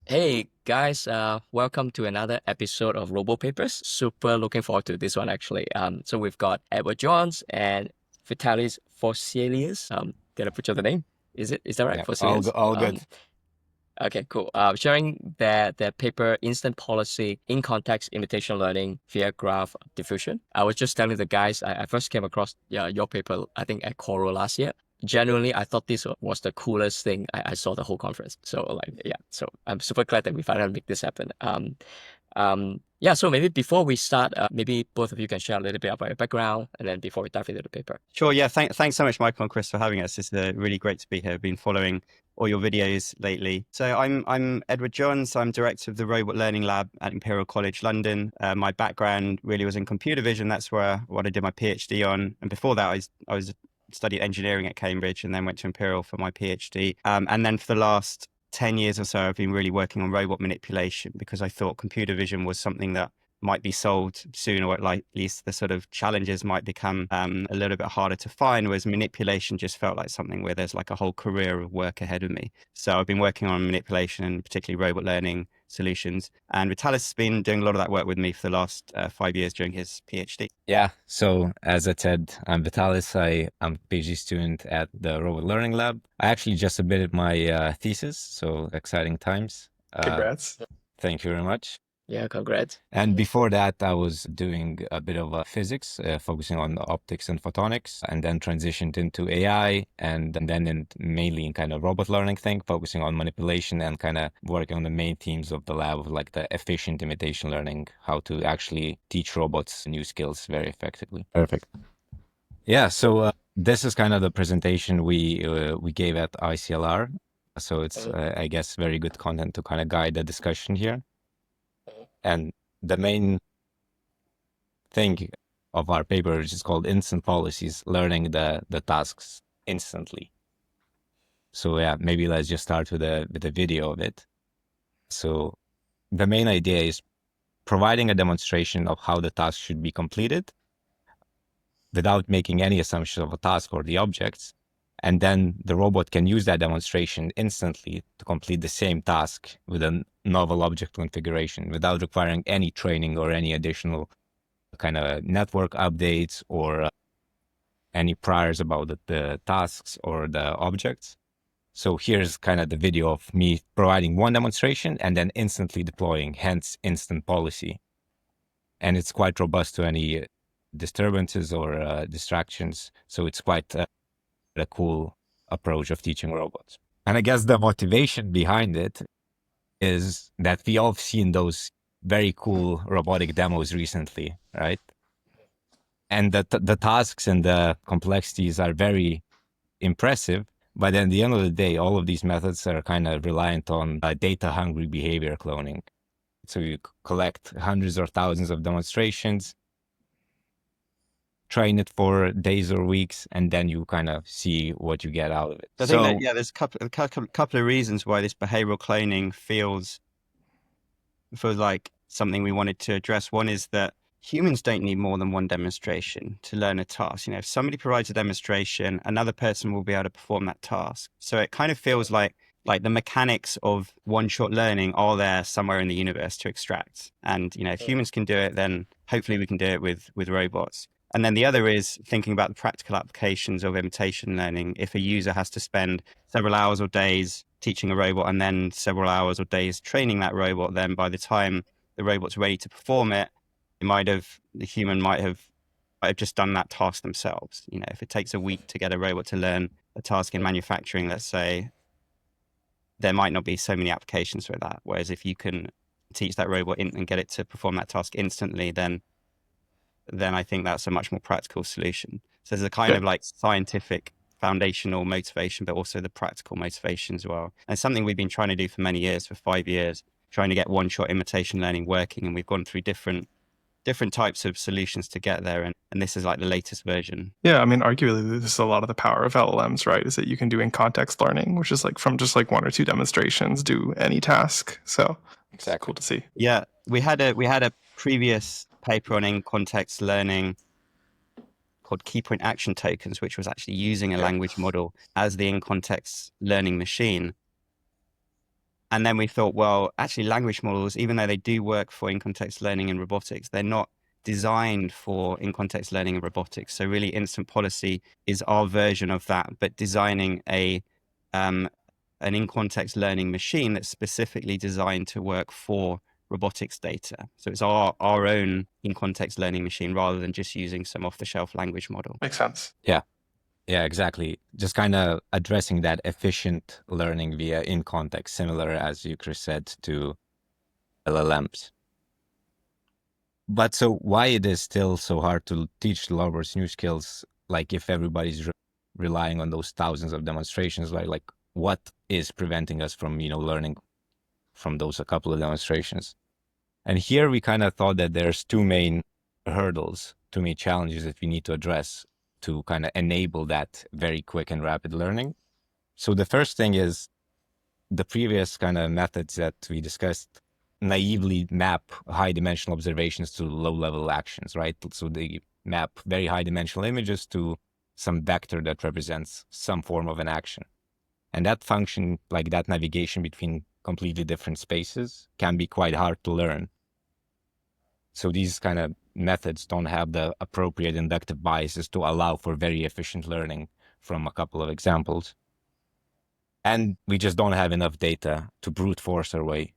Hey guys, welcome to another episode of Robo Papers. Super looking forward to this one actually. So we've got Edward Johns and Vitalis Vosylius. Did I butcher the name? Is that right? Yeah, all Vosylius? good, all good. Okay, cool. Sharing their paper, Instant Policy in Context Imitation Learning via Graph Diffusion. I was just telling the guys, I first came across your paper, I think at Coro last year. Genuinely, I thought this was the coolest thing I saw the whole conference. So like, yeah, so I'm super glad that we finally make this happen. Yeah, so maybe before we start, maybe both of you can share a little bit about your background, and then before we dive into the paper. Sure. Yeah. Thanks so much, Michael and Chris, for having us. It's really great to be here. I've been following all your videos lately. So I'm Edward Johns. I'm director of the Robot Learning Lab at Imperial College London. My background really was in computer vision. That's what I did my PhD on. And before that, I was studied engineering at Cambridge and then went to Imperial for my PhD. And then for the last 10 years or so, I've been really working on robot manipulation because I thought computer vision was something that might be solved soon, or at least the sort of challenges might become a little bit harder to find, whereas manipulation just felt like something where there's like a whole career of work ahead of me. So I've been working on manipulation and particularly robot learning solutions. And Vitalis has been doing a lot of that work with me for the last 5 years during his PhD. Yeah, so as I said, I'm Vitalis. I'm a PhD student at the Robot Learning Lab. I actually just submitted my thesis, so exciting times. Congrats. Thank you very much. Yeah, congrats. And before that, I was doing a bit of physics, focusing on optics and photonics, and then transitioned into AI, and then mainly in kind of robot learning thing, focusing on manipulation and kind of working on the main themes of the lab of like the efficient imitation learning, how to actually teach robots new skills very effectively. Perfect. Yeah, so this is kind of the presentation we gave at ICLR. So it's, I guess, very good content to kind of guide the discussion here. And the main thing of our paper, which is called Instant Policies, learning the tasks instantly. So yeah, maybe let's just start with a video of it. So the main idea is providing a demonstration of how the task should be completed without making any assumptions of a task or the objects. And then the robot can use that demonstration instantly to complete the same task with a novel object configuration without requiring any training or any additional kind of network updates or any priors about the tasks or the objects. So here's kind of the video of me providing one demonstration and then instantly deploying, hence instant policy. And it's quite robust to any disturbances or distractions. So it's quite a cool approach of teaching robots. And I guess the motivation behind it is that we all have seen those very cool robotic demos recently, right? And the tasks and the complexities are very impressive. But at the end of the day, all of these methods are kind of reliant on data-hungry behavior cloning. So you collect hundreds or thousands of demonstrations, train it for days or weeks, and then you kind of see what you get out of it. I think that, yeah, there's a couple of reasons why this behavioral cloning feels like something we wanted to address. One is that humans don't need more than one demonstration to learn a task. You know, if somebody provides a demonstration, another person will be able to perform that task. So it kind of feels like the mechanics of one-shot learning are there somewhere in the universe to extract. And, you know, if humans can do it, then hopefully we can do it with robots. And then the other is thinking about the practical applications of imitation learning. If a user has to spend several hours or days teaching a robot and then several hours or days training that robot, then by the time the robot's ready to perform it, the human might have just done that task themselves. You know, if it takes a week to get a robot to learn a task in manufacturing, let's say, there might not be so many applications for that. Whereas if you can teach that robot and get it to perform that task instantly, then I think that's a much more practical solution. So there's a kind of like scientific foundational motivation, but also the practical motivation as well. And it's something we've been trying to do for many years, for 5 years, trying to get one-shot imitation learning working. And we've gone through different types of solutions to get there. And this is like the latest version. Yeah, I mean, arguably, this is a lot of the power of LLMs, right? Is that you can do in-context learning, which is like from just like one or two demonstrations, do any task. So it's cool to see. Yeah, we had a previous paper on in-context learning called key point action tokens, which was actually using a language model as the in-context learning machine. And then we thought, well, actually language models, even though they do work for in-context learning and robotics, they're not designed for in-context learning and robotics. So really instant policy is our version of that, but designing an in-context learning machine that's specifically designed to work for robotics data. So it's our own in-context learning machine rather than just using some off-the-shelf language model. Makes sense. Yeah, exactly. Just kind of addressing that efficient learning via in context, similar as you, Chris, said, to LLMs. But so why it is still so hard to teach developers new skills, like if everybody's relying on those thousands of demonstrations, like what is preventing us from, learning from those a couple of demonstrations? And here we kind of thought that there's two main hurdles, two main challenges that we need to address to kind of enable that very quick and rapid learning. So the first thing is the previous kind of methods that we discussed naively map high dimensional observations to low level actions, right? So they map very high dimensional images to some vector that represents some form of an action. And that function, like that navigation between completely different spaces, can be quite hard to learn. So these kind of methods don't have the appropriate inductive biases to allow for very efficient learning from a couple of examples. And we just don't have enough data to brute force our way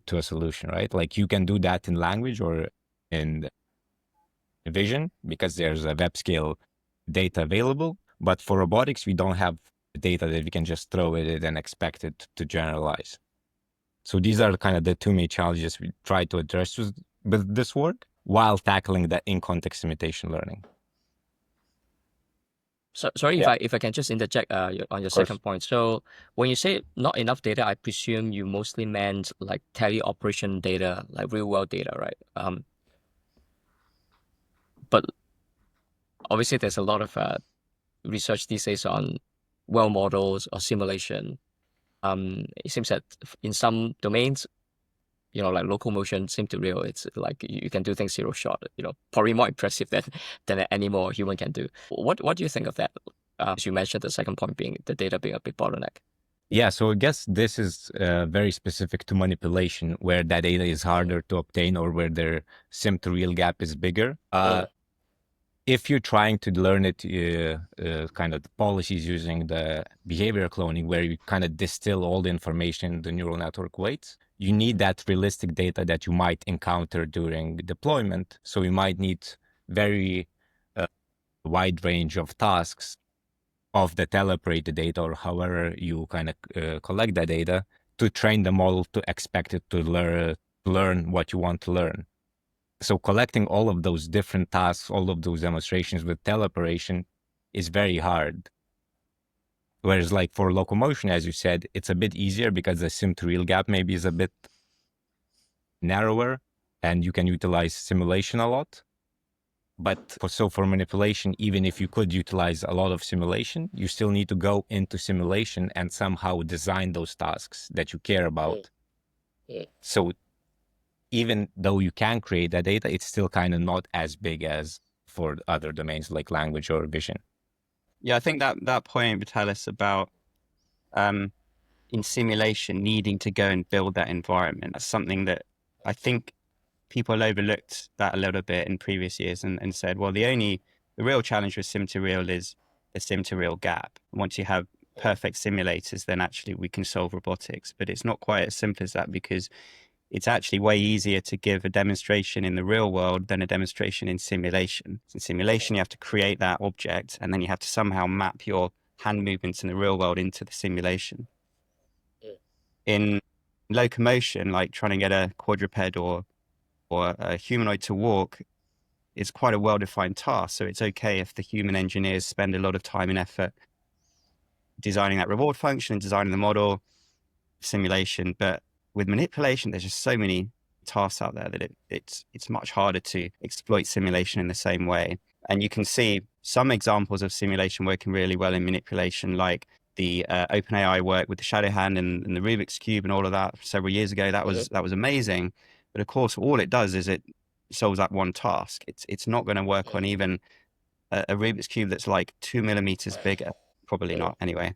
to a solution, right? Like you can do that in language or in vision because there's a web scale data available. But for robotics, we don't have data that we can just throw at it and expect it to generalize. So these are kind of the two main challenges we try to address with this work while tackling the in-context imitation learning. So sorry if I can just interject on your second point. So when you say not enough data, I presume you mostly meant like teleoperation data, like real world data, right? But obviously there's a lot of research these days on world models or simulation. It seems that in some domains, like locomotion, sim to real, it's like you can do things zero shot, probably more impressive than any more human can do. What do you think of that? As you mentioned, the second point being the data being a big bottleneck. Yeah, so I guess this is very specific to manipulation, where that data is harder to obtain or where their sim to real gap is bigger. If you're trying to learn it, kind of the policies using the behavior cloning, where you kind of distill all the information the neural network waits, you need that realistic data that you might encounter during deployment. So you might need very wide range of tasks of the teleoperated data or however you kind of collect that data to train the model to expect it to learn what you want to learn. So collecting all of those different tasks, all of those demonstrations with teleoperation is very hard. Whereas like for locomotion, as you said, it's a bit easier because the sim to real gap maybe is a bit narrower and you can utilize simulation a lot. But for manipulation, even if you could utilize a lot of simulation, you still need to go into simulation and somehow design those tasks that you care about. So even though you can create that data, it's still kind of not as big as for other domains like language or vision. Yeah, I think that point, Vitalis, about in simulation needing to go and build that environment, that's something that I think people overlooked that a little bit in previous years and said, well, the real challenge with sim to real is the sim to real gap. Once you have perfect simulators, then actually we can solve robotics. But it's not quite as simple as that because it's actually way easier to give a demonstration in the real world than a demonstration in simulation. In simulation, you have to create that object and then you have to somehow map your hand movements in the real world into the simulation. In locomotion, like trying to get a quadruped or a humanoid to walk, is quite a well-defined task. So it's okay if the human engineers spend a lot of time and effort designing that reward function and designing the model simulation. But with manipulation, there's just so many tasks out there that it's much harder to exploit simulation in the same way. And you can see some examples of simulation working really well in manipulation, like the OpenAI work with the shadow hand and the Rubik's Cube and all of that several years ago. That was amazing. But of course, all it does is it solves that one task. It's not going to work on even a Rubik's Cube that's like 2 millimeters bigger. Probably not anyway.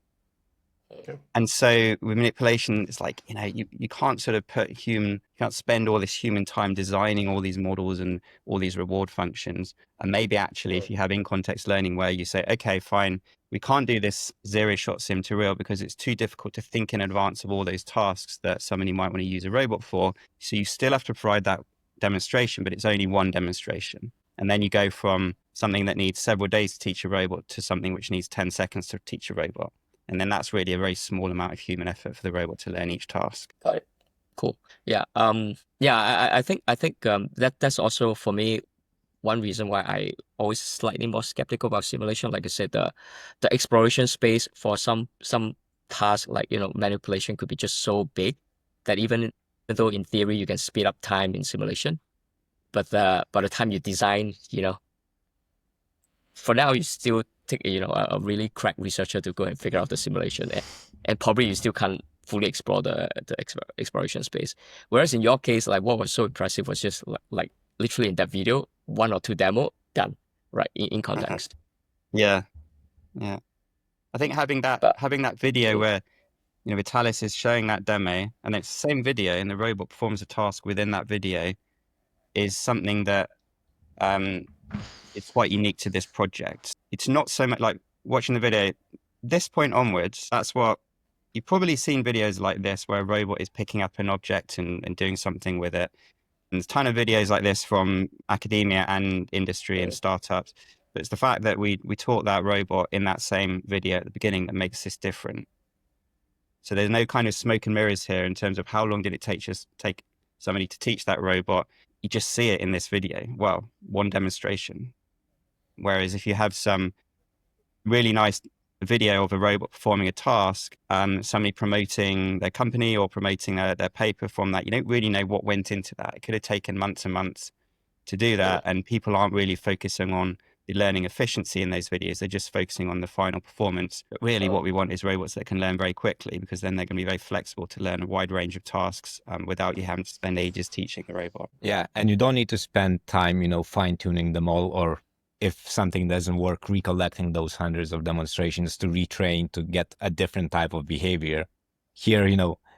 And so with manipulation, it's like, you can't sort of you can't spend all this human time designing all these models and all these reward functions. And maybe actually if you have in-context learning where you say, okay, fine, we can't do this zero-shot sim to real because it's too difficult to think in advance of all those tasks that somebody might want to use a robot for. So you still have to provide that demonstration, but it's only one demonstration. And then you go from something that needs several days to teach a robot to something which needs 10 seconds to teach a robot. And then that's really a very small amount of human effort for the robot to learn each task. Got it. Cool. Yeah. I think that's also for me one reason why I always slightly more skeptical about simulation. Like I said, the exploration space for some tasks like manipulation could be just so big that even though in theory you can speed up time in simulation, but by the time you design, for now you still take a really crack researcher to go and figure out the simulation, and probably you still can't fully explore the exploration space. Whereas in your case, like what was so impressive was just like literally in that video, 1 or 2 demo done, right, in context. Yeah. I think having that video where Vitalis is showing that demo, and it's the same video, and the robot performs a task within that video, is something that it's quite unique to this project. It's not so much like watching the video. This point onwards, that's what you've probably seen videos like this where a robot is picking up an object and doing something with it. And there's a ton of videos like this from academia and industry and startups. But it's the fact that we taught that robot in that same video at the beginning that makes this different. So there's no kind of smoke and mirrors here in terms of how long did it take somebody to teach that robot. You just see it in this video. Well, one demonstration. Whereas if you have some really nice video of a robot performing a task, somebody promoting their company or promoting their paper from that, you don't really know what went into that. It could have taken months and months to do that. And people aren't really focusing on the learning efficiency in those videos. They're just focusing on the final performance. But really what we want is robots that can learn very quickly, because then they're going to be very flexible to learn a wide range of tasks without you having to spend ages teaching the robot. Yeah, and you don't need to spend time, fine-tuning them all, or if something doesn't work, recollecting those hundreds of demonstrations to retrain to get a different type of behavior. Here,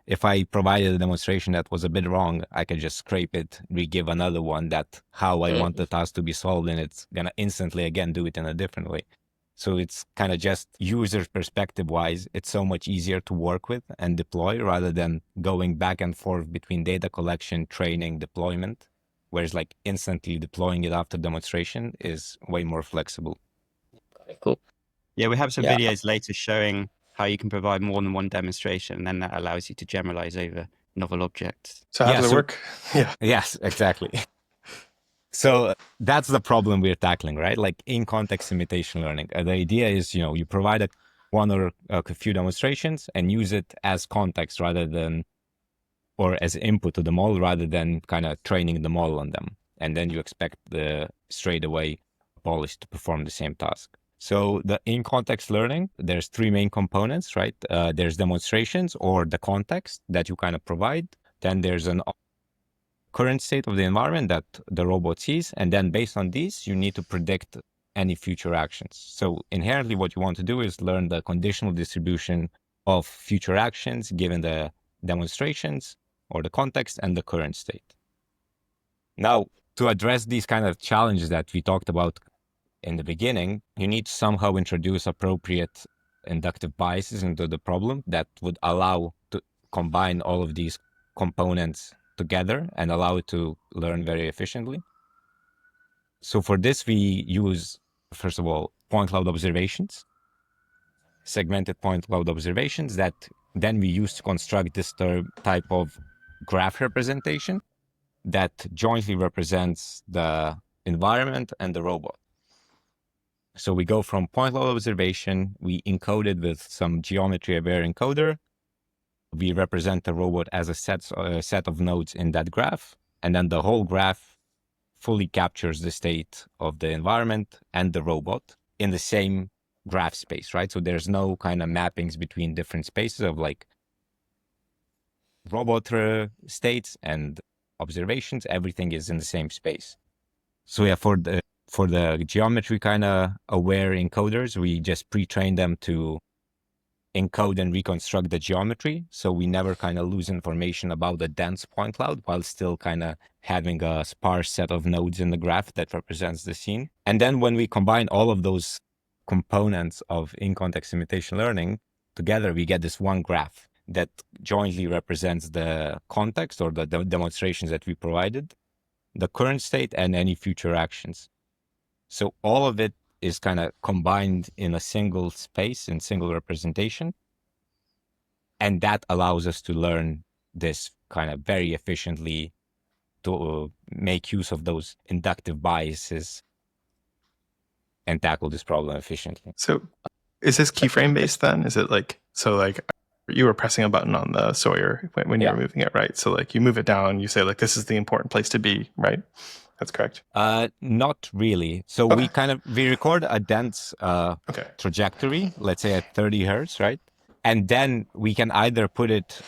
if I provided a demonstration that was a bit wrong, I could just scrape it, re-give another one that how I want the task to be solved, and it's going to instantly, again, do it in a different way. So it's kind of just user perspective wise, it's so much easier to work with and deploy rather than going back and forth between data collection, training, deployment. Whereas like instantly deploying it after demonstration is way more flexible. Cool. Yeah, we have some videos later showing how you can provide more than one demonstration, and then that allows you to generalize over novel objects. So how does it work? Yeah. Yes, exactly. So that's the problem we're tackling, right? Like in context imitation learning. The idea is, you provide one or a few demonstrations and use it as context rather than, or as input to the model rather than kind of training the model on them. And then you expect the straight away polish to perform the same task. So the in-context learning, there's 3 main components, right? There's demonstrations or the context that you kind of provide. Then there's an current state of the environment that the robot sees. And then based on these, you need to predict any future actions. So inherently what you want to do is learn the conditional distribution of future actions given the demonstrations or the context and the current state. Now, to address these kind of challenges that we talked about in the beginning, you need to somehow introduce appropriate inductive biases into the problem that would allow to combine all of these components together and allow it to learn very efficiently. So for this, we use, first of all, point cloud observations, segmented point cloud observations that then we use to construct this type of graph representation that jointly represents the environment and the robot. So we go from point cloud observation, we encode it with some geometry aware encoder. We represent the robot as a set of nodes in that graph. And then the whole graph fully captures the state of the environment and the robot in the same graph space, right? So there's no kind of mappings between different spaces of like robot states and observations. Everything is in the same space. So yeah, for the geometry kind of aware encoders, we just pre-train them to encode and reconstruct the geometry. So we never kind of lose information about the dense point cloud while still kind of having a sparse set of nodes in the graph that represents the scene. And then when we combine all of those components of in-context imitation learning together, we get this one graph that jointly represents the context or the demonstrations that we provided, the current state, and any future actions. So all of it is kind of combined in a single space, in single representation. And that allows us to learn this kind of very efficiently, to make use of those inductive biases and tackle this problem efficiently. So is this keyframe based then? Is it like, so like you were pressing a button on the Sawyer when you were moving it, right? So like you move it down, you say like, this is the important place to be, right? That's correct. Not really. So we record a dense trajectory, let's say at 30 hertz, right? And then we can either put it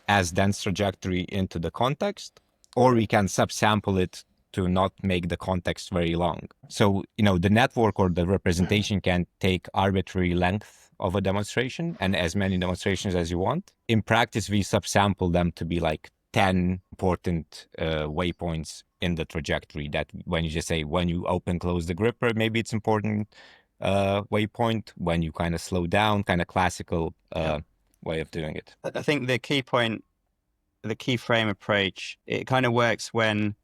as dense trajectory into the context, or we can subsample it to not make the context very long. So, the network or the representation can take arbitrary length of a demonstration and as many demonstrations as you want. In practice, we subsample them to be like 10 important waypoints in the trajectory, that when you just say, when you open, close the gripper, maybe it's important waypoint. When you kind of slow down, kind of classical way of doing it. I think the key point, the keyframe approach, it kind of works when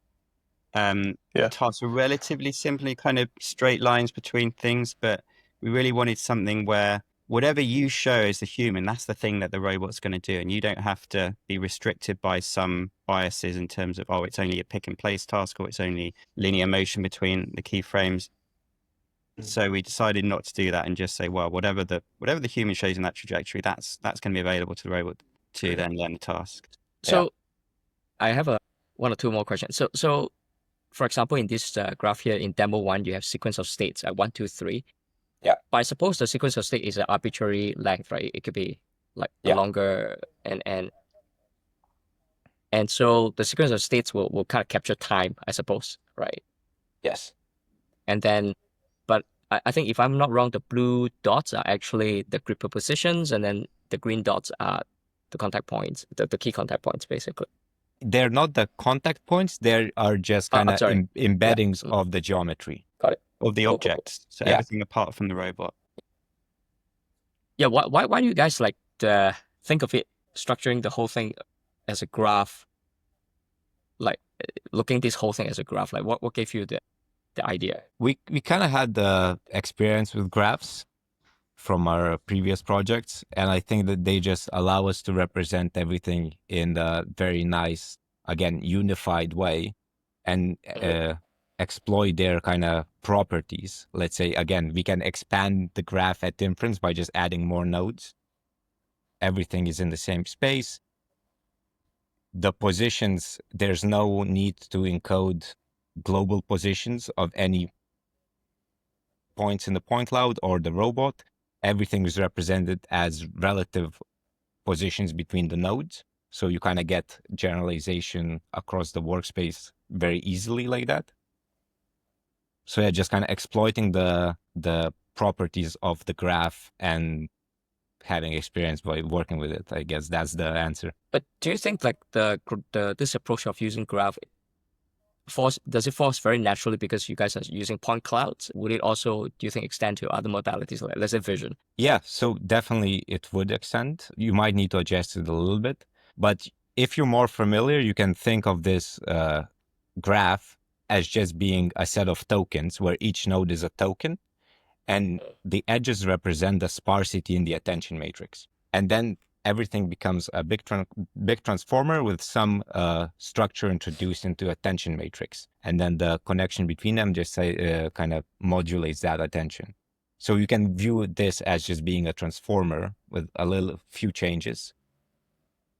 tasks are relatively simply kind of straight lines between things, but we really wanted something where whatever you show as the human, that's the thing that the robot's going to do. And you don't have to be restricted by some biases in terms of, it's only a pick and place task, or it's only linear motion between the keyframes. So we decided not to do that and just say, well, whatever the human shows in that trajectory, that's going to be available to the robot to then learn the task. So I have one or two more questions. So for example, in this graph here in demo 1, you have sequence of states at 1, 2, 3. Yeah. But I suppose the sequence of state is an arbitrary length, right? It could be like longer and so the sequence of states will kind of capture time, I suppose, right? Yes. And then, but I think if I'm not wrong, the blue dots are actually the gripper positions, and then the green dots are the contact points, the key contact points, basically. They're not the contact points. They are just kind of embeddings of the geometry. Got it. Of the objects. So everything apart from the robot. Yeah. Why do you guys like think of it, structuring the whole thing as a graph? Like looking this whole thing as a graph. Like what gave you the idea? We kind of had the experience with graphs from our previous projects, and I think that they just allow us to represent everything in a very nice, again, unified way, and exploit their kind of properties. Let's say, again, we can expand the graph at inference by just adding more nodes. Everything is in the same space. The positions, there's no need to encode global positions of any points in the point cloud or the robot. Everything is represented as relative positions between the nodes. So you kind of get generalization across the workspace very easily like that. So just kind of exploiting the properties of the graph and having experience by working with it. I guess that's the answer. But do you think like this approach of using graph does it force very naturally because you guys are using point clouds? Would it also, do you think, extend to other modalities, like let's say vision? Yeah, so definitely it would extend. You might need to adjust it a little bit, but if you're more familiar, you can think of this graph as just being a set of tokens where each node is a token, and the edges represent the sparsity in the attention matrix. And then everything becomes a big transformer with some structure introduced into attention matrix. And then the connection between them just kind of modulates that attention. So you can view this as just being a transformer with a few changes.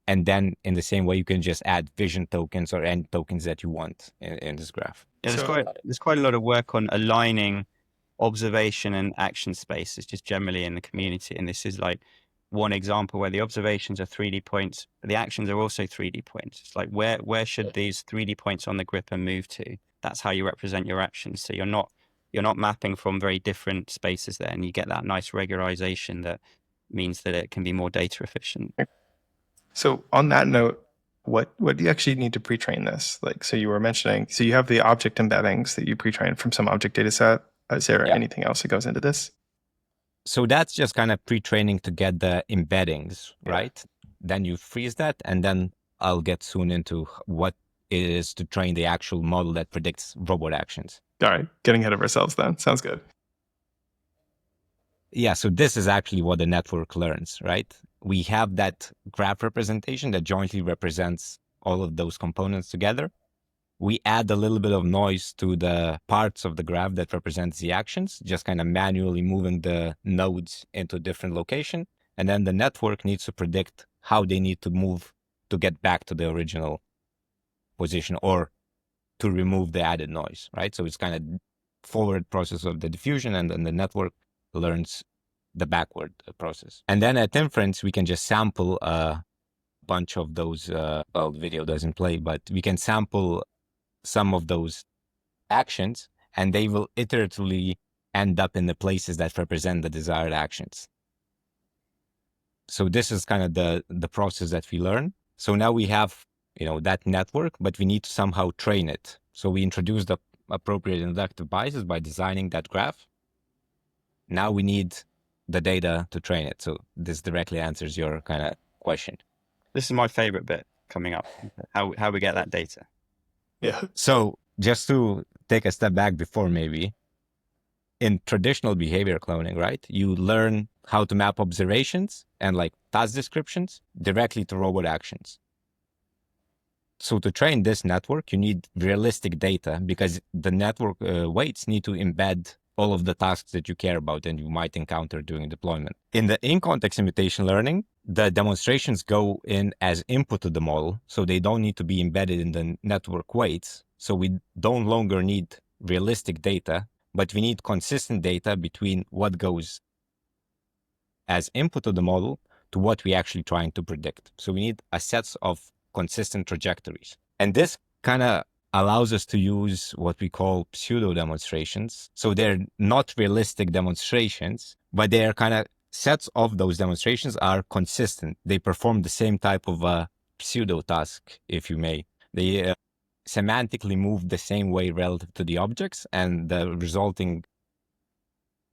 And then in the same way, you can just add vision tokens or end tokens that you want in this graph. Yeah, there's quite a lot of work on aligning observation and action spaces just generally in the community. And this is like one example where the observations are 3D points, but the actions are also 3D points. It's like where should these 3D points on the gripper move to? That's how you represent your actions. So you're not mapping from very different spaces there, and you get that nice regularization that means that it can be more data efficient. So on that note, what do you actually need to pre-train this? Like, so you were mentioning, so you have the object embeddings that you pre-train from some object data set. Is there Yeah. anything else that goes into this? So that's just kind of pre-training to get the embeddings, Yeah. right? Then you freeze that, and then I'll get soon into what it is to train the actual model that predicts robot actions. All right, getting ahead of ourselves then. Sounds good. Yeah, so this is actually what the network learns, right? We have that graph representation that jointly represents all of those components together. We add a little bit of noise to the parts of the graph that represents the actions, just kind of manually moving the nodes into a different location. And then the network needs to predict how they need to move to get back to the original position or to remove the added noise, right? So it's kind of forward process of the diffusion, and then the network learns the backward process. And then at inference, we can just sample a bunch of those, well, the video doesn't play, but we can sample some of those actions, and they will iteratively end up in the places that represent the desired actions. So this is kind of the process that we learn. So now we have, that network, but we need to somehow train it. So we introduce the appropriate inductive biases by designing that graph. Now we need the data to train it. So this directly answers your kind of question. This is my favorite bit coming up, how we get that data. Yeah. So just to take a step back before, maybe, in traditional behavior cloning, right, you learn how to map observations and like task descriptions directly to robot actions. So to train this network, you need realistic data because the network weights need to embed all of the tasks that you care about and you might encounter during deployment. In the in-context imitation learning, the demonstrations go in as input to the model, so they don't need to be embedded in the network weights. So we don't longer need realistic data, but we need consistent data between what goes as input to the model to what we're actually trying to predict. So we need a set of consistent trajectories. And this kind of allows us to use what we call pseudo demonstrations. So they're not realistic demonstrations, but they are kind of sets of those demonstrations are consistent. They perform the same type of pseudo task, if you may. They semantically move the same way relative to the objects, and the resulting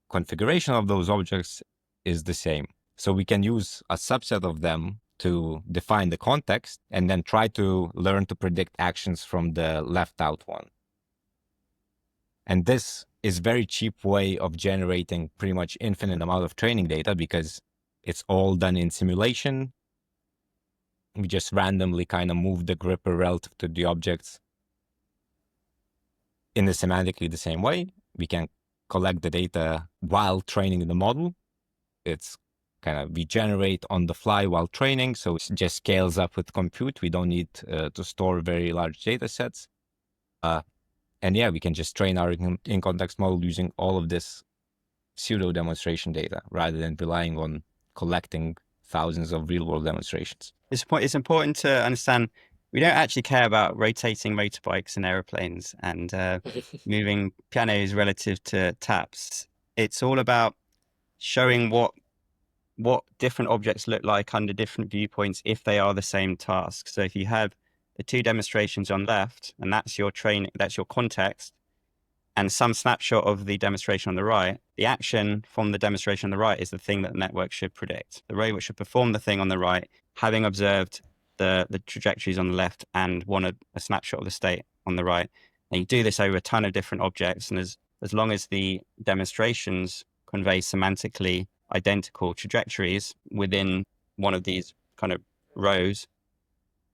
configuration of those objects is the same. So we can use a subset of them to define the context and then try to learn to predict actions from the left out one. And this is a very cheap way of generating pretty much infinite amount of training data because it's all done in simulation. We just randomly kind of move the gripper relative to the objects in the semantically the same way. We can collect the data while training the model. It's kind of we generate on the fly while training, so it just scales up with compute. We don't need to store very large data sets. And yeah, we can just train our in-context model using all of this pseudo demonstration data rather than relying on collecting thousands of real-world demonstrations. It's important to understand we don't actually care about rotating motorbikes and aeroplanes and moving pianos relative to taps. It's all about showing what different objects look like under different viewpoints if they are the same task. So if you have the two demonstrations on left, and that's your training, that's your context, and some snapshot of the demonstration on the right, the action from the demonstration on the right is the thing that the network should predict. The robot should perform the thing on the right, having observed the trajectories on the left and wanted a snapshot of the state on the right. And you do this over a ton of different objects, and as long as the demonstrations convey semantically identical trajectories within one of these kind of rows,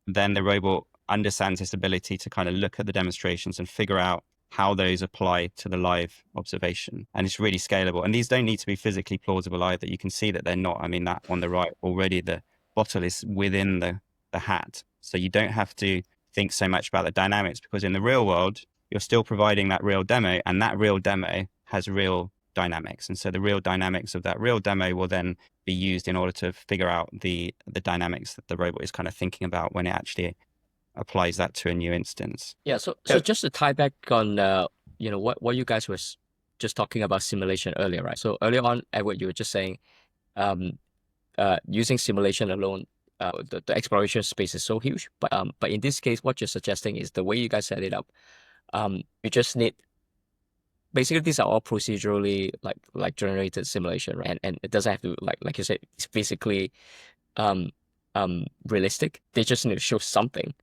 then the robot understands its ability to kind of look at the demonstrations and figure out how those apply to the live observation. And it's really scalable. And these don't need to be physically plausible either. You can see that they're not. I mean, that on the right already, the bottle is within the hat. So you don't have to think so much about the dynamics, because in the real world, you're still providing that real demo, and that real demo has real dynamics. And so the real dynamics of that real demo will then be used in order to figure out the dynamics that the robot is kind of thinking about when it actually applies that to a new instance. Yeah, so just to tie back on what you guys was just talking about simulation earlier, right? So earlier on, Edward, you were just saying using simulation alone, the exploration space is so huge. But in this case, what you're suggesting is the way you guys set it up. You just need basically these are all procedurally like generated simulation, right? And it doesn't have to like you said, it's physically realistic. They just need to show something.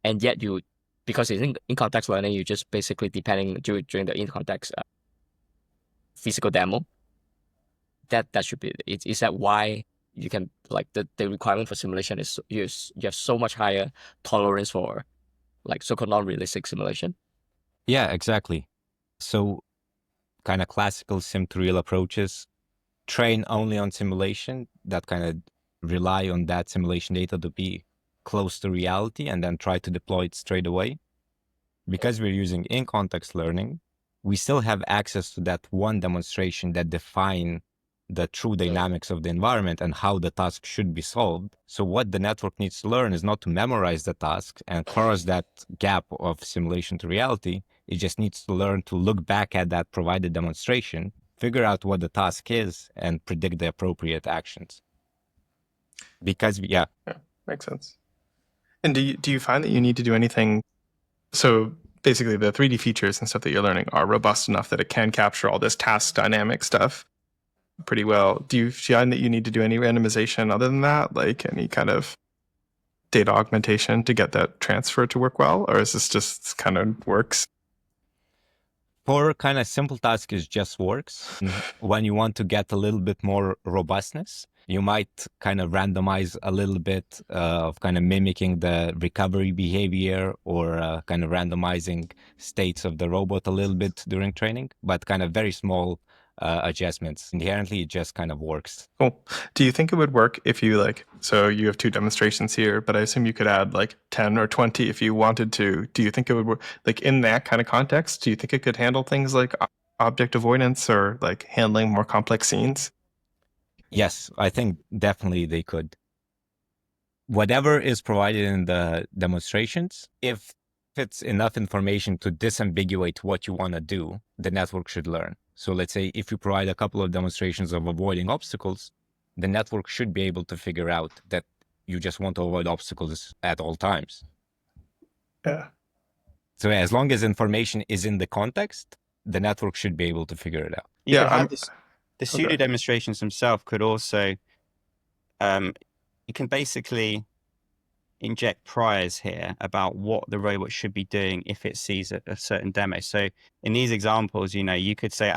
And yet because it's in context learning, you just basically depending during the in context physical demo. That should be it. Is that why you can like the requirement for simulation is you have so much higher tolerance for like so-called non-realistic simulation? Yeah, exactly. So kind of classical sim to real approaches train only on simulation that kind of rely on that simulation data to be close to reality and then try to deploy it straight away. Because we're using in-context learning, we still have access to that one demonstration that define the true dynamics of the environment and how the task should be solved. So what the network needs to learn is not to memorize the task and cross that gap of simulation to reality. It just needs to learn to look back at that provided demonstration, figure out what the task is, and predict the appropriate actions. Because, yeah. Yeah, makes sense. And do you find that you need to do anything? So basically the 3D features and stuff that you're learning are robust enough that it can capture all this task dynamic stuff pretty well. Do you find that you need to do any randomization other than that? Like any kind of data augmentation to get that transfer to work well? Or is this just kind of works? For kind of simple tasks, it just works. When you want to get a little bit more robustness, you might kind of randomize a little bit of kind of mimicking the recovery behavior or kind of randomizing states of the robot a little bit during training, but kind of very small adjustments. Inherently, it just kind of works. Cool. Do you think it would work if you so you have 2 demonstrations here, but I assume you could add like 10 or 20 if you wanted to. Do you think it would work like in that kind of context? Do you think it could handle things like object avoidance or like handling more complex scenes? Yes, I think definitely they could. Whatever is provided in the demonstrations, if it's enough information to disambiguate what you want to do, the network should learn. So let's say if you provide a couple of demonstrations of avoiding obstacles, the network should be able to figure out that you just want to avoid obstacles at all times. Yeah. So as long as information is in the context, the network should be able to figure it out. You Yeah, could have the pseudo demonstrations themselves could also, you can basically inject priors here about what the robot should be doing if it sees a certain demo. So in these examples, you could say,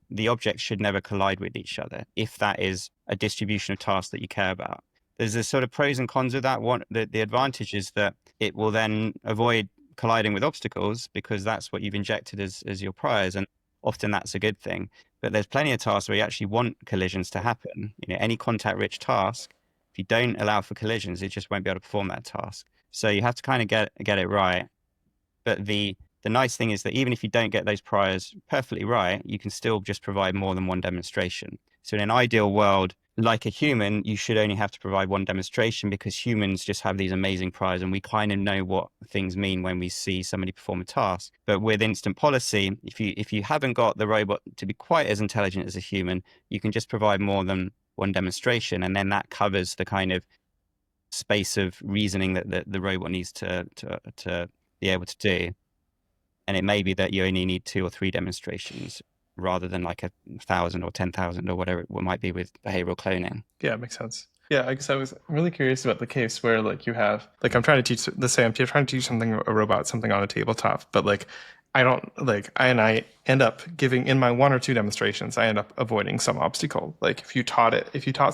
the objects should never collide with each other if that is a distribution of tasks that you care about. There's a sort of pros and cons of that. The advantage is that it will then avoid colliding with obstacles because that's what you've injected as your priors, and often that's a good thing. But there's plenty of tasks where you actually want collisions to happen. Any contact-rich task, if you don't allow for collisions, it just won't be able to perform that task. So you have to kind of get it right. But the nice thing is that even if you don't get those priors perfectly right, you can still just provide more than one demonstration. So in an ideal world, like a human, you should only have to provide one demonstration because humans just have these amazing priors and we kind of know what things mean when we see somebody perform a task. But with instant policy, if you haven't got the robot to be quite as intelligent as a human, you can just provide more than one demonstration, and then that covers the kind of space of reasoning that the robot needs to be able to do. And it may be that you only need 2 or 3 demonstrations rather than like 1,000 or 10,000 or whatever it might be with behavioral cloning. Yeah, it makes sense. Yeah, I guess I was really curious about the case where you have I'm trying to teach, let's say I'm trying to teach a robot something on a tabletop, but I don't I end up giving in my 1 or 2 demonstrations, I end up avoiding some obstacle. If you taught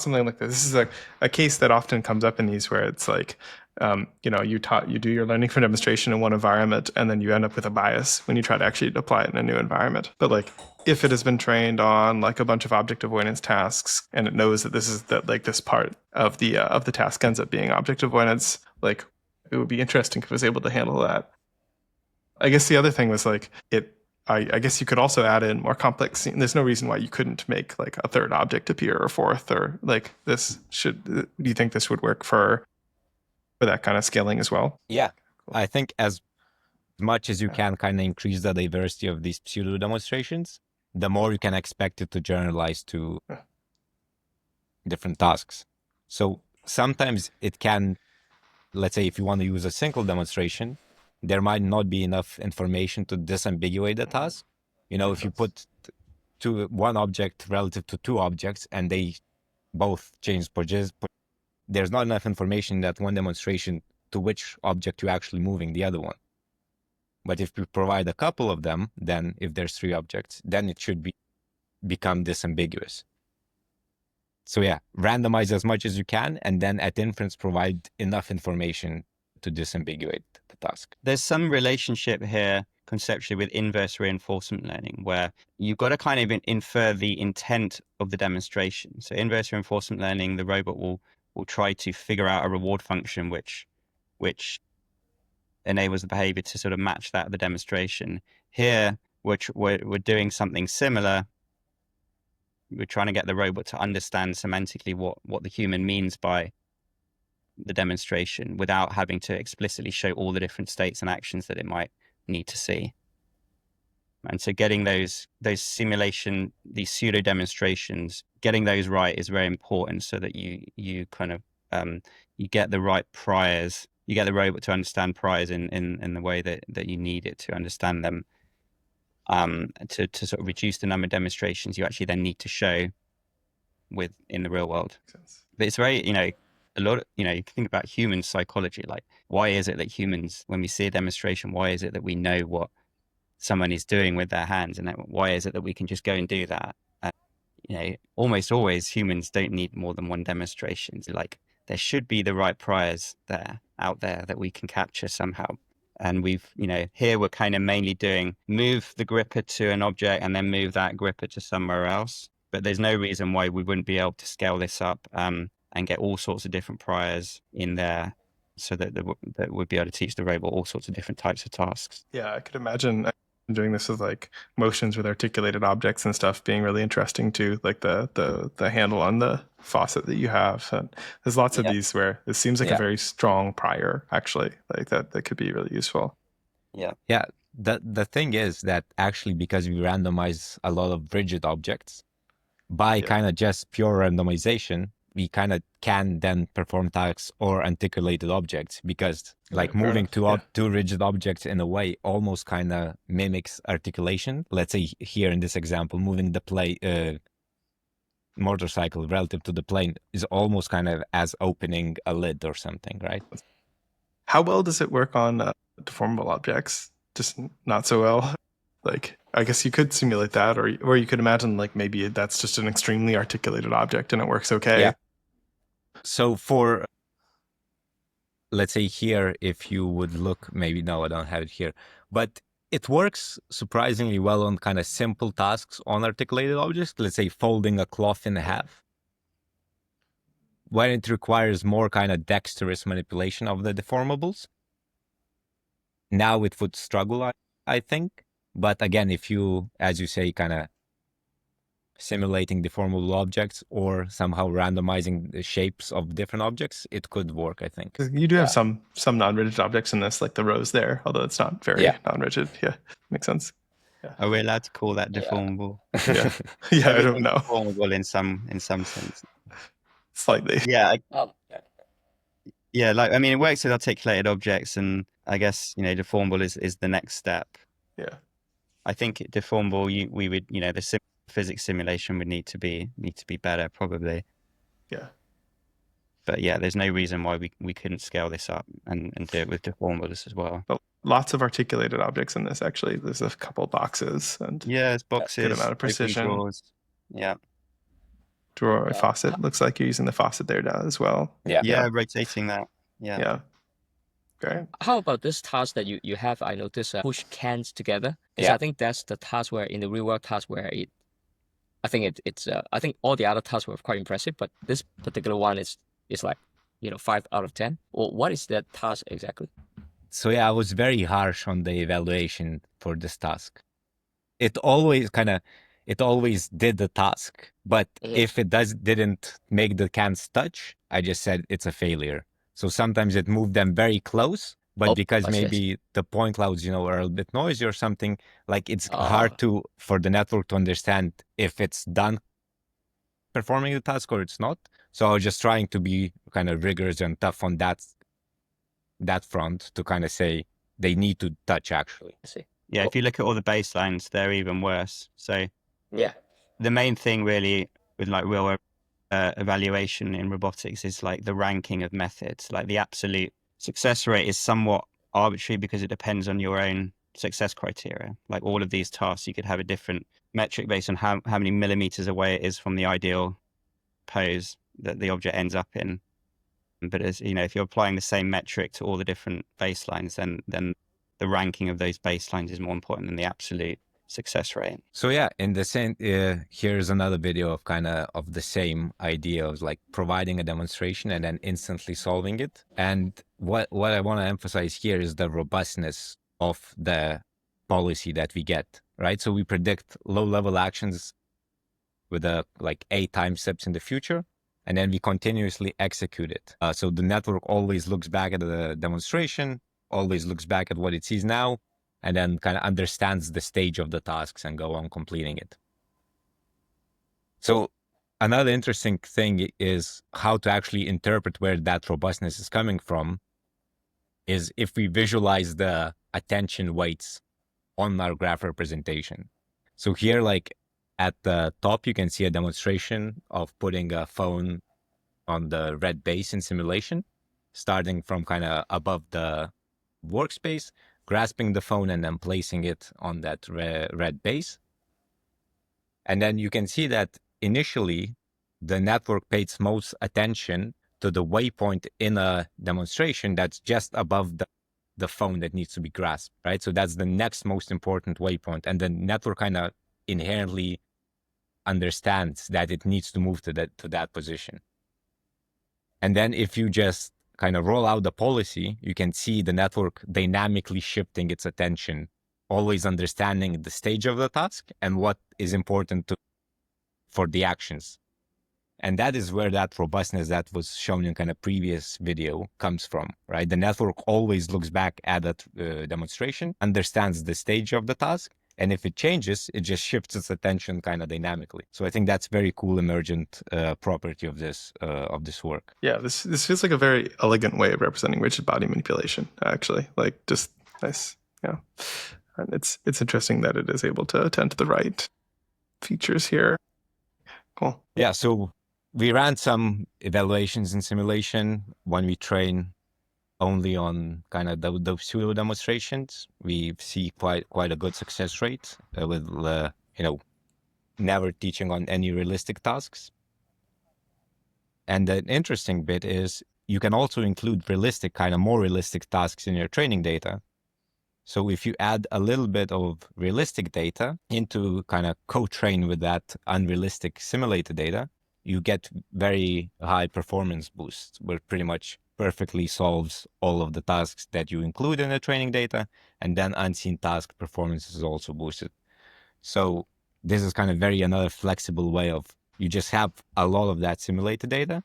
something like this is a case that often comes up in these where it's you do your learning for demonstration in one environment and then you end up with a bias when you try to actually apply it in a new environment. But if it has been trained on a bunch of object avoidance tasks and it knows that this part of the task ends up being object avoidance, it would be interesting if it was able to handle that. I guess the other thing was I guess you could also add in more complex scenes. There's no reason why you couldn't make a third object appear or fourth or do you think this would work for that kind of scaling as well? Yeah, cool. I think as much as you can kind of increase the diversity of these pseudo demonstrations, the more you can expect it to generalize to different tasks. So sometimes it can, let's say if you want to use a single demonstration, there might not be enough information to disambiguate the task. You know, if you put one object relative to two objects and they both change positions, there's not enough information in that one demonstration to which object you're actually moving the other one. But if you provide a couple of them, then if there's three objects, then it should become disambiguous. So yeah, randomize as much as you can, and then at inference provide enough information to disambiguate the task. There's some relationship here conceptually with inverse reinforcement learning, where you've got to kind of infer the intent of the demonstration. So inverse reinforcement learning, the robot will try to figure out a reward function which enables the behavior to sort of match that of the demonstration. Here, we're doing something similar. We're trying to get the robot to understand semantically what the human means by the demonstration without having to explicitly show all the different states and actions that it might need to see. And so getting these pseudo demonstrations, getting those right is very important, so that you kind of you get the right priors, you get the robot to understand priors in the way that you need it to understand them, to sort of reduce the number of demonstrations you actually then need to show in the real world. But it's very, a lot of, you can think about human psychology, like why is it that humans, when we see a demonstration, why is it that we know what someone is doing with their hands, and why is it that we can just go and do that? Almost always humans don't need more than one demonstration. Like there should be the right priors out there that we can capture somehow. And we've, here we're kind of mainly doing move the gripper to an object and then move that gripper to somewhere else. But there's no reason why we wouldn't be able to scale this up and get all sorts of different priors in there, so that we'd be able to teach the robot all sorts of different types of tasks. Yeah, I could imagine doing this with like motions with articulated objects and stuff being really interesting too, like the handle on the faucet that you have. And there's lots of these where it seems like a very strong prior, actually, like that could be really useful. Yeah. The thing is that actually, because we randomize a lot of rigid objects, by kind of just pure randomization, we kind of can then perform tasks or articulated objects, because like moving two rigid objects in a way almost kind of mimics articulation. Let's say here in this example, moving the motorcycle relative to the plane is almost kind of as opening a lid or something, right? How well does it work on deformable objects? Just not so well. Like, I guess you could simulate that, or you could imagine like maybe that's just an extremely articulated object and it works okay. Yeah. So for, let's say here, if you would look, maybe, no, I don't have it here, but it works surprisingly well on kind of simple tasks on articulated objects. Let's say folding a cloth in half, when it requires more kind of dexterous manipulation of the deformables. Now it would struggle, I think. But again, if you, as you say, kind of simulating deformable objects or somehow randomizing the shapes of different objects, it could work, I think. You do have some non-rigid objects in this, like the rows there, although it's not very non-rigid. Yeah, makes sense. Yeah. Are we allowed to call that deformable? Yeah, yeah, I don't know. Deformable in some sense. Slightly. Yeah. Yeah, like, I mean, it works with articulated objects, and I guess, deformable is the next step. Yeah. I think deformable, we would, the physics simulation would need to be better, probably. Yeah. But yeah, there's no reason why we couldn't scale this up and do it with deformables as well. But lots of articulated objects in this, actually. There's a couple boxes and there's boxes, good amount of precision. Drawers. Yeah. Drawer, a faucet. Looks like you're using the faucet there now as well. Yeah, rotating that. Yeah. Great. How about this task that you have? I noticed push cans together. I think that's the task where in the real world task where I think all the other tasks were quite impressive, but this particular one is like 5 out of 10. Well, what is that task exactly? So I was very harsh on the evaluation for this task. It always did the task, but if it didn't make the cans touch, I just said it's a failure. So sometimes it moved them very close, but because maybe the point clouds, are a bit noisy or something, like it's hard for the network to understand if it's done performing the task or it's not. So I was just trying to be kind of rigorous and tough on that front to kind of say they need to touch actually. I see. Yeah, Cool. if you look at all the baselines, they're even worse. So Yeah. the main thing really with like real evaluation in robotics is like the ranking of methods. Like the absolute success rate is somewhat arbitrary because it depends on your own success criteria. Like all of these tasks, you could have a different metric based on how many millimeters away it is from the ideal pose that the object ends up in. But as you know, if you're applying the same metric to all the different baselines, then the ranking of those baselines is more important than the absolute success rate. So yeah, in the same, here's another video of kind of the same idea of like providing a demonstration and then instantly solving it. And what I want to emphasize here is the robustness of the policy that we get, right? So we predict low-level actions with like 8 time steps in the future, and then we continuously execute it. So the network always looks back at the demonstration, always looks back at what it sees now, and then kind of understands the stage of the tasks and go on completing it. So another interesting thing is how to actually interpret where that robustness is coming from is if we visualize the attention weights on our graph representation. So here, like at the top, you can see a demonstration of putting a phone on the red base in simulation, starting from kind of above the workspace, grasping the phone and then placing it on that red base. And then you can see that initially the network pays most attention to the waypoint in a demonstration that's just above the phone that needs to be grasped, right? So that's the next most important waypoint. And the network kind of inherently understands that it needs to move to that position. And then if you just kind of roll out the policy, you can see the network dynamically shifting its attention, always understanding the stage of the task and what is important for the actions. And that is where that robustness that was shown in kind of previous video comes from, right? The network always looks back at that demonstration, understands the stage of the task, and if it changes, it just shifts its attention kind of dynamically. So I think that's very cool emergent property of this work. Yeah, this feels like a very elegant way of representing rigid body manipulation, actually. Like just nice. Yeah. And it's interesting that it is able to attend to the right features here. Cool. Yeah, so we ran some evaluations in simulation when we train only on kind of those pseudo demonstrations. We see quite a good success rate with never teaching on any realistic tasks. And the interesting bit is you can also include realistic, kind of more realistic tasks in your training data. So if you add a little bit of realistic data into kind of co-train with that unrealistic simulated data, you get very high performance boosts where it pretty much perfectly solves all of the tasks that you include in the training data, and then unseen task performance is also boosted. So this is kind of another flexible way of, you just have a lot of that simulated data,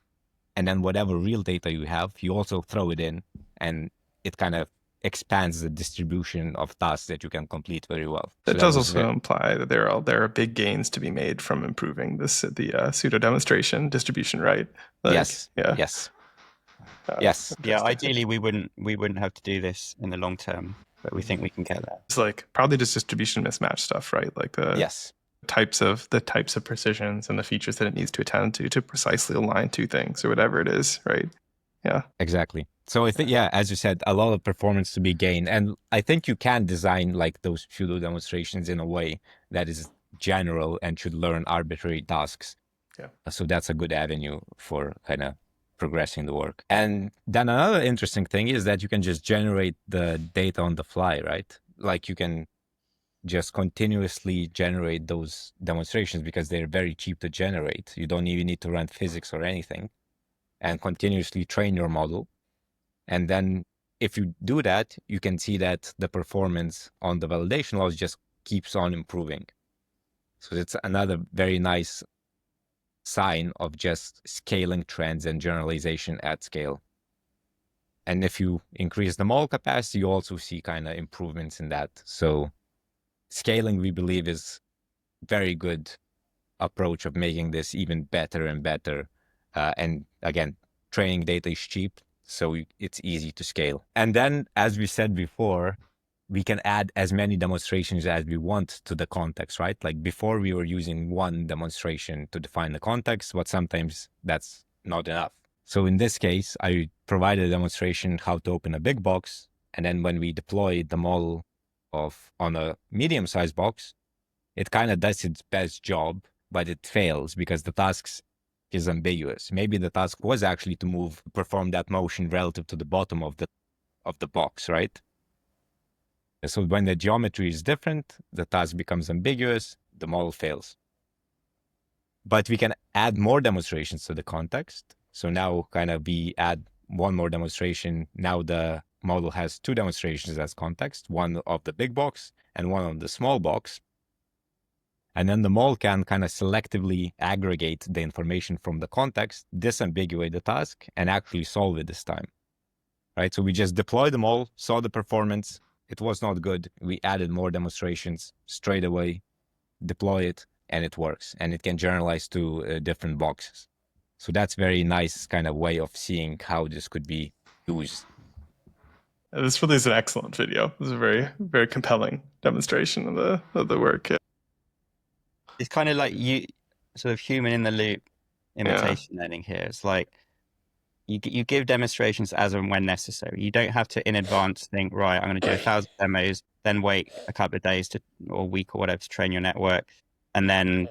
and then whatever real data you have, you also throw it in, and it kind of expands the distribution of tasks that you can complete very well. It does also imply that there are big gains to be made from improving the pseudo demonstration distribution, right? Like, yes. Yeah. Yes. Yes. Yeah. Ideally, we wouldn't have to do this in the long term, but we think we can get there. It's like probably just distribution mismatch stuff, right? Like the types of precisions and the features that it needs to attend to precisely align two things or whatever it is, right? Yeah. Exactly. So I think, as you said, a lot of performance to be gained. And I think you can design like those pseudo demonstrations in a way that is general and should learn arbitrary tasks. Yeah. So that's a good avenue for kind of progressing the work. And then another interesting thing is that you can just generate the data on the fly, right? Like you can just continuously generate those demonstrations because they're very cheap to generate. You don't even need to run physics or anything, and continuously train your model. And then if you do that, you can see that the performance on the validation loss just keeps on improving. So it's another very nice sign of just scaling trends and generalization at scale. And if you increase the model capacity, you also see kind of improvements in that. So scaling, we believe, is very good approach of making this even better and better. And again, training data is cheap, so it's easy to scale. And then, as we said before, we can add as many demonstrations as we want to the context, right? Like before we were using one demonstration to define the context, but sometimes that's not enough. So in this case, I provided a demonstration how to open a big box. And then when we deploy the model on a medium-sized box, it kind of does its best job, but it fails because the task is ambiguous. Maybe the task was actually to perform that motion relative to the bottom of the box, right? So when the geometry is different, the task becomes ambiguous, the model fails. But we can add more demonstrations to the context. So now we add one more demonstration. Now the model has two demonstrations as context, one of the big box and one of the small box. And then the model can selectively aggregate the information from the context, disambiguate the task, and actually solve it this time, right? So we just deployed the model, saw the performance. It was not good. We added more demonstrations straight away, deploy it, and it works. And it can generalize to different boxes. So that's very nice way of seeing how this could be used. This really is an excellent video. This is a very, very compelling demonstration of the work. It's kind of like you sort of human in the loop imitation learning here. It's like you give demonstrations as and when necessary. You don't have to in advance think, right, I'm going to do 1,000 demos, then wait a couple of days or a week or whatever to train your network, and then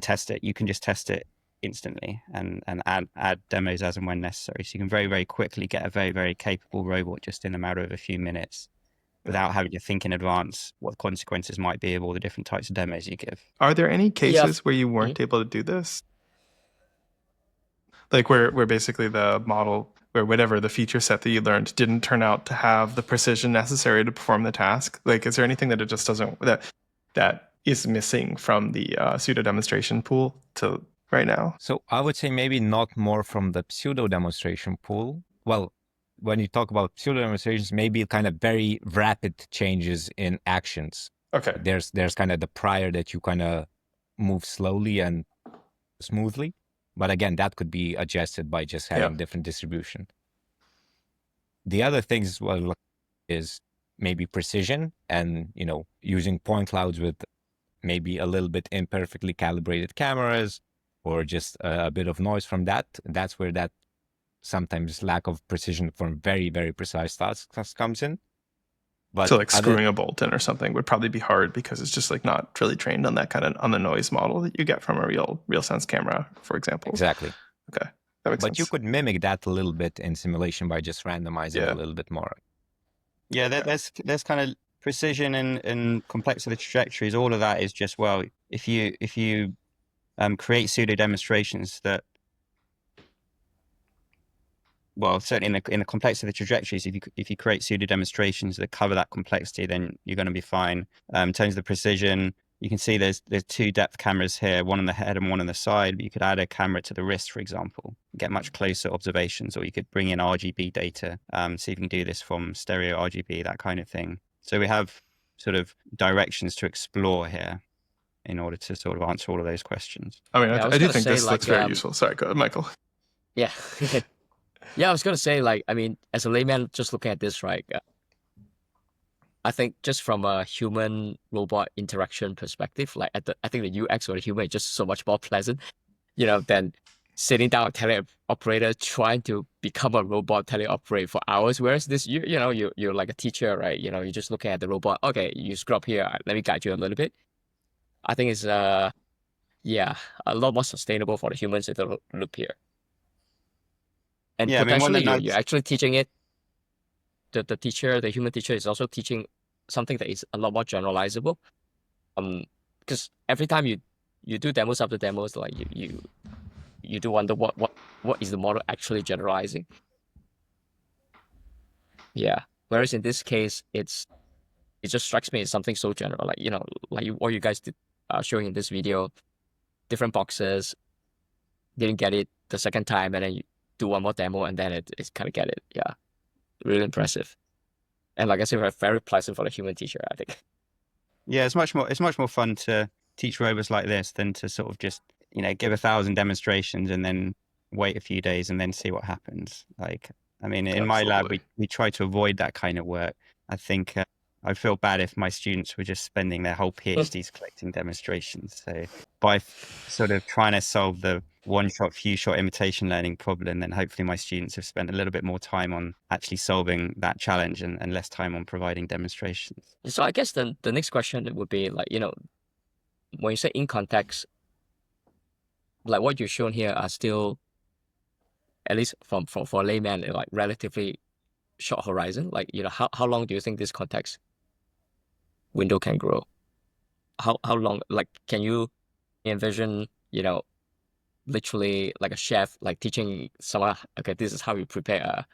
test it. You can just test it instantly and add demos as and when necessary. So you can very, very quickly get a very, very capable robot just in a matter of a few minutes, without having to think in advance what consequences might be of all the different types of demos you give. Are there any cases where you weren't able to do this? Like where basically the model, where whatever the feature set that you learned didn't turn out to have the precision necessary to perform the task? Like, is there anything that it just doesn't, that is missing from the pseudo demonstration pool to right now? So I would say maybe not more from the pseudo demonstration pool. Well, when you talk about pseudo demonstrations, maybe very rapid changes in actions. Okay. There's the prior that you move slowly and smoothly. But again, that could be adjusted by just having different distribution. The other things as well is maybe precision and, using point clouds with maybe a little bit imperfectly calibrated cameras or just a bit of noise from that. That's where that sometimes lack of precision from very, very precise tasks comes in. But so like screwing a bolt in or something would probably be hard because it's just like not really trained on that on the noise model that you get from a real sense camera, for example. Exactly. Okay. That makes sense. You could mimic that a little bit in simulation by just randomizing a little bit more. Yeah, there's kind of precision and complexity of the trajectories. All of that is just, well, if you create pseudo demonstrations that, well, certainly in the complexity of the trajectories, if you create pseudo demonstrations that cover that complexity, then you're going to be fine. In terms of the precision, you can see there's two depth cameras here, one on the head and one on the side. But you could add a camera to the wrist, for example, get much closer observations, or you could bring in RGB data, see if you can do this from stereo RGB, that kind of thing. So we have sort of directions to explore here in order to sort of answer all of those questions. I mean, I do think this looks very useful. Sorry, go ahead, Michael. Yeah. Yeah, I was going to say, as a layman, just looking at this, right, I think just from a human-robot interaction perspective, I think the UX for the human is just so much more pleasant, than sitting down a teleoperator trying to become a robot teleoperator for hours. Whereas this, you're like a teacher, right? You're just looking at the robot. Okay, you screw up here. Let me guide you a little bit. I think it's, a lot more sustainable for the humans in the loop here. And potentially, you're actually teaching it. The human teacher is also teaching something that is a lot more generalizable. Because every time you do demos after demos, like you do wonder what is the model actually generalizing. Yeah. Whereas in this case, it just strikes me as something so general, what you guys did showing in this video, different boxes, didn't get it the second time, and then you do one more demo, and then it's kind of get it. Yeah, really impressive. And like I said, very pleasant for the human teacher, I think. Yeah, it's much more fun to teach robots like this than to sort of just, give 1,000 demonstrations and then wait a few days and then see what happens. Like, I mean, in my lab, Absolutely. we try to avoid that kind of work. I think I'd feel bad if my students were just spending their whole PhDs collecting demonstrations. So by sort of trying to solve the one-shot, few-shot imitation learning problem, then hopefully my students have spent a little bit more time on actually solving that challenge and less time on providing demonstrations. So I guess the next question would be like, when you say in context, like what you've shown here are still, at least for a layman, like relatively short horizon. Like, how long do you think this context window can grow? How long, like, can you envision, literally like a chef, like teaching someone, okay, this is how you prepare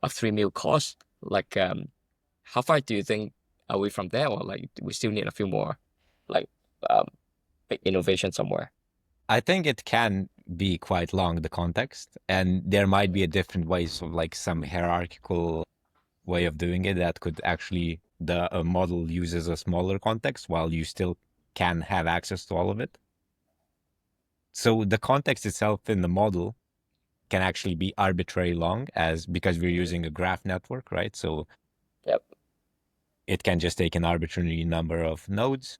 a 3 meal course? Like, how far do you think are we from there? Or like, we still need a few more, like, um, big innovation somewhere? I think it can be quite long, the context, and there might be a different ways of like some hierarchical way of doing it that could actually, the model uses a smaller context while you still can have access to all of it. So the context itself in the model can actually be arbitrarily long because we're using a graph network, right? So Yep. it can just take an arbitrary number of nodes.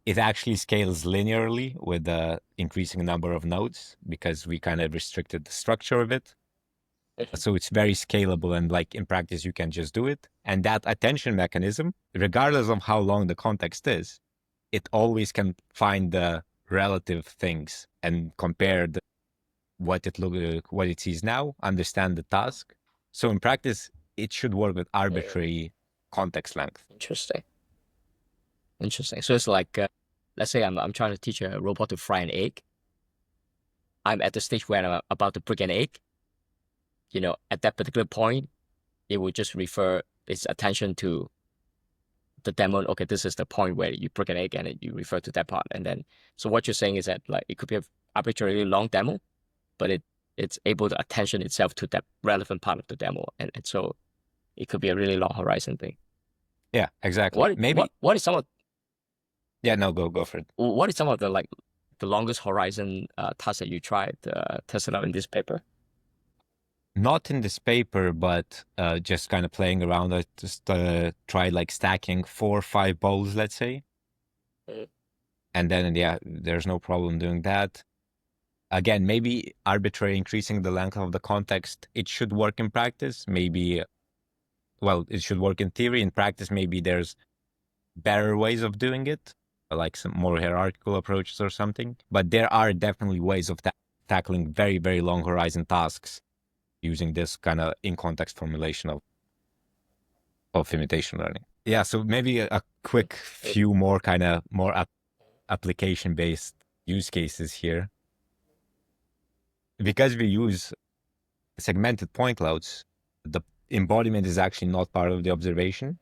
It actually scales linearly with the increasing number of nodes because we kind of restricted the structure of it. So it's very scalable, and like in practice, you can just do it. And that attention mechanism, regardless of how long the context is, it always can find the relative things and compare what it sees now, understand the task. So in practice, it should work with arbitrary context length. Interesting. So it's like, let's say I'm trying to teach a robot to fry an egg. I'm at the stage where I'm about to break an egg. At that particular point, it will just refer its attention to the demo. Okay, this is the point where you break an egg, and you refer to that part. And then, so what you're saying is that like it could be an arbitrarily long demo, but it's able to attention itself to that relevant part of the demo, and so it could be a really long horizon thing. Yeah, exactly. What is some of Yeah, no, go for it. what is some of the like the longest horizon tasks that you tried tested out in this paper? Not in this paper, but just kind of playing around. I just tried like stacking 4 or 5 bowls, let's say. Mhm. And then, yeah, there's no problem doing that. Again, maybe arbitrary increasing the length of the context, it should work in practice. Maybe, well, it should work in theory. In practice, maybe there's better ways of doing it, like some more hierarchical approaches or something. But there are definitely ways of tackling very, very long horizon tasks using this kind of in-context formulation of imitation learning. Yeah, so maybe a quick few more kind of more application-based use cases here. Because we use segmented point clouds, the embodiment is actually not part of the observation.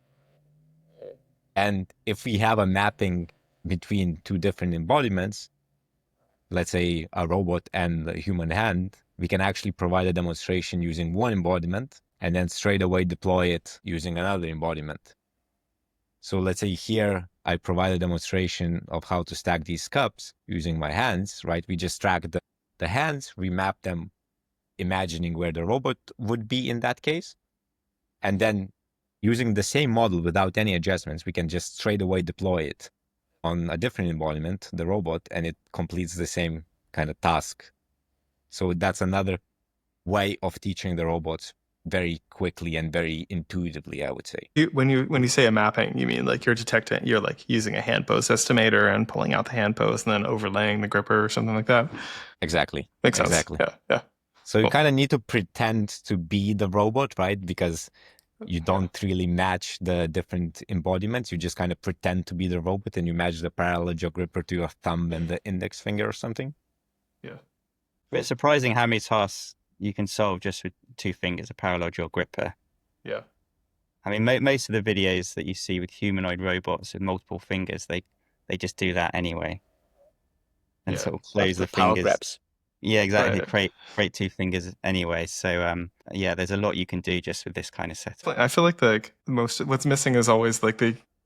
And if we have a mapping between 2 different embodiments, let's say a robot and a human hand, we can actually provide a demonstration using one embodiment and then straight away deploy it using another embodiment. So let's say here I provide a demonstration of how to stack these cups using my hands, right? We just track the hands, we map them, imagining where the robot would be in that case. And then using the same model without any adjustments, we can just straight away deploy it on a different embodiment, the robot, and it completes the same kind of task. So that's another way of teaching the robots very quickly and very intuitively, I would say. When you say a mapping, you mean like you're like using a hand pose estimator and pulling out the hand pose and then overlaying the gripper or something like that? Exactly. Makes sense. Exactly. Yeah. So you Cool. kind of need to pretend to be the robot, right? Because you don't really match the different embodiments. You just kind of pretend to be the robot and you match the parallel jaw gripper to your thumb and the index finger or something. Yeah. But it's surprising how many tasks you can solve just with 2 fingers, a parallel jaw gripper. Yeah. I mean, most of the videos that you see with humanoid robots with multiple fingers, they just do that anyway. And Yeah. sort of close the power fingers. grabs. Yeah, exactly. Right. Create 2 fingers anyway. So yeah, there's a lot you can do just with this kind of setup. I feel like what's missing is always like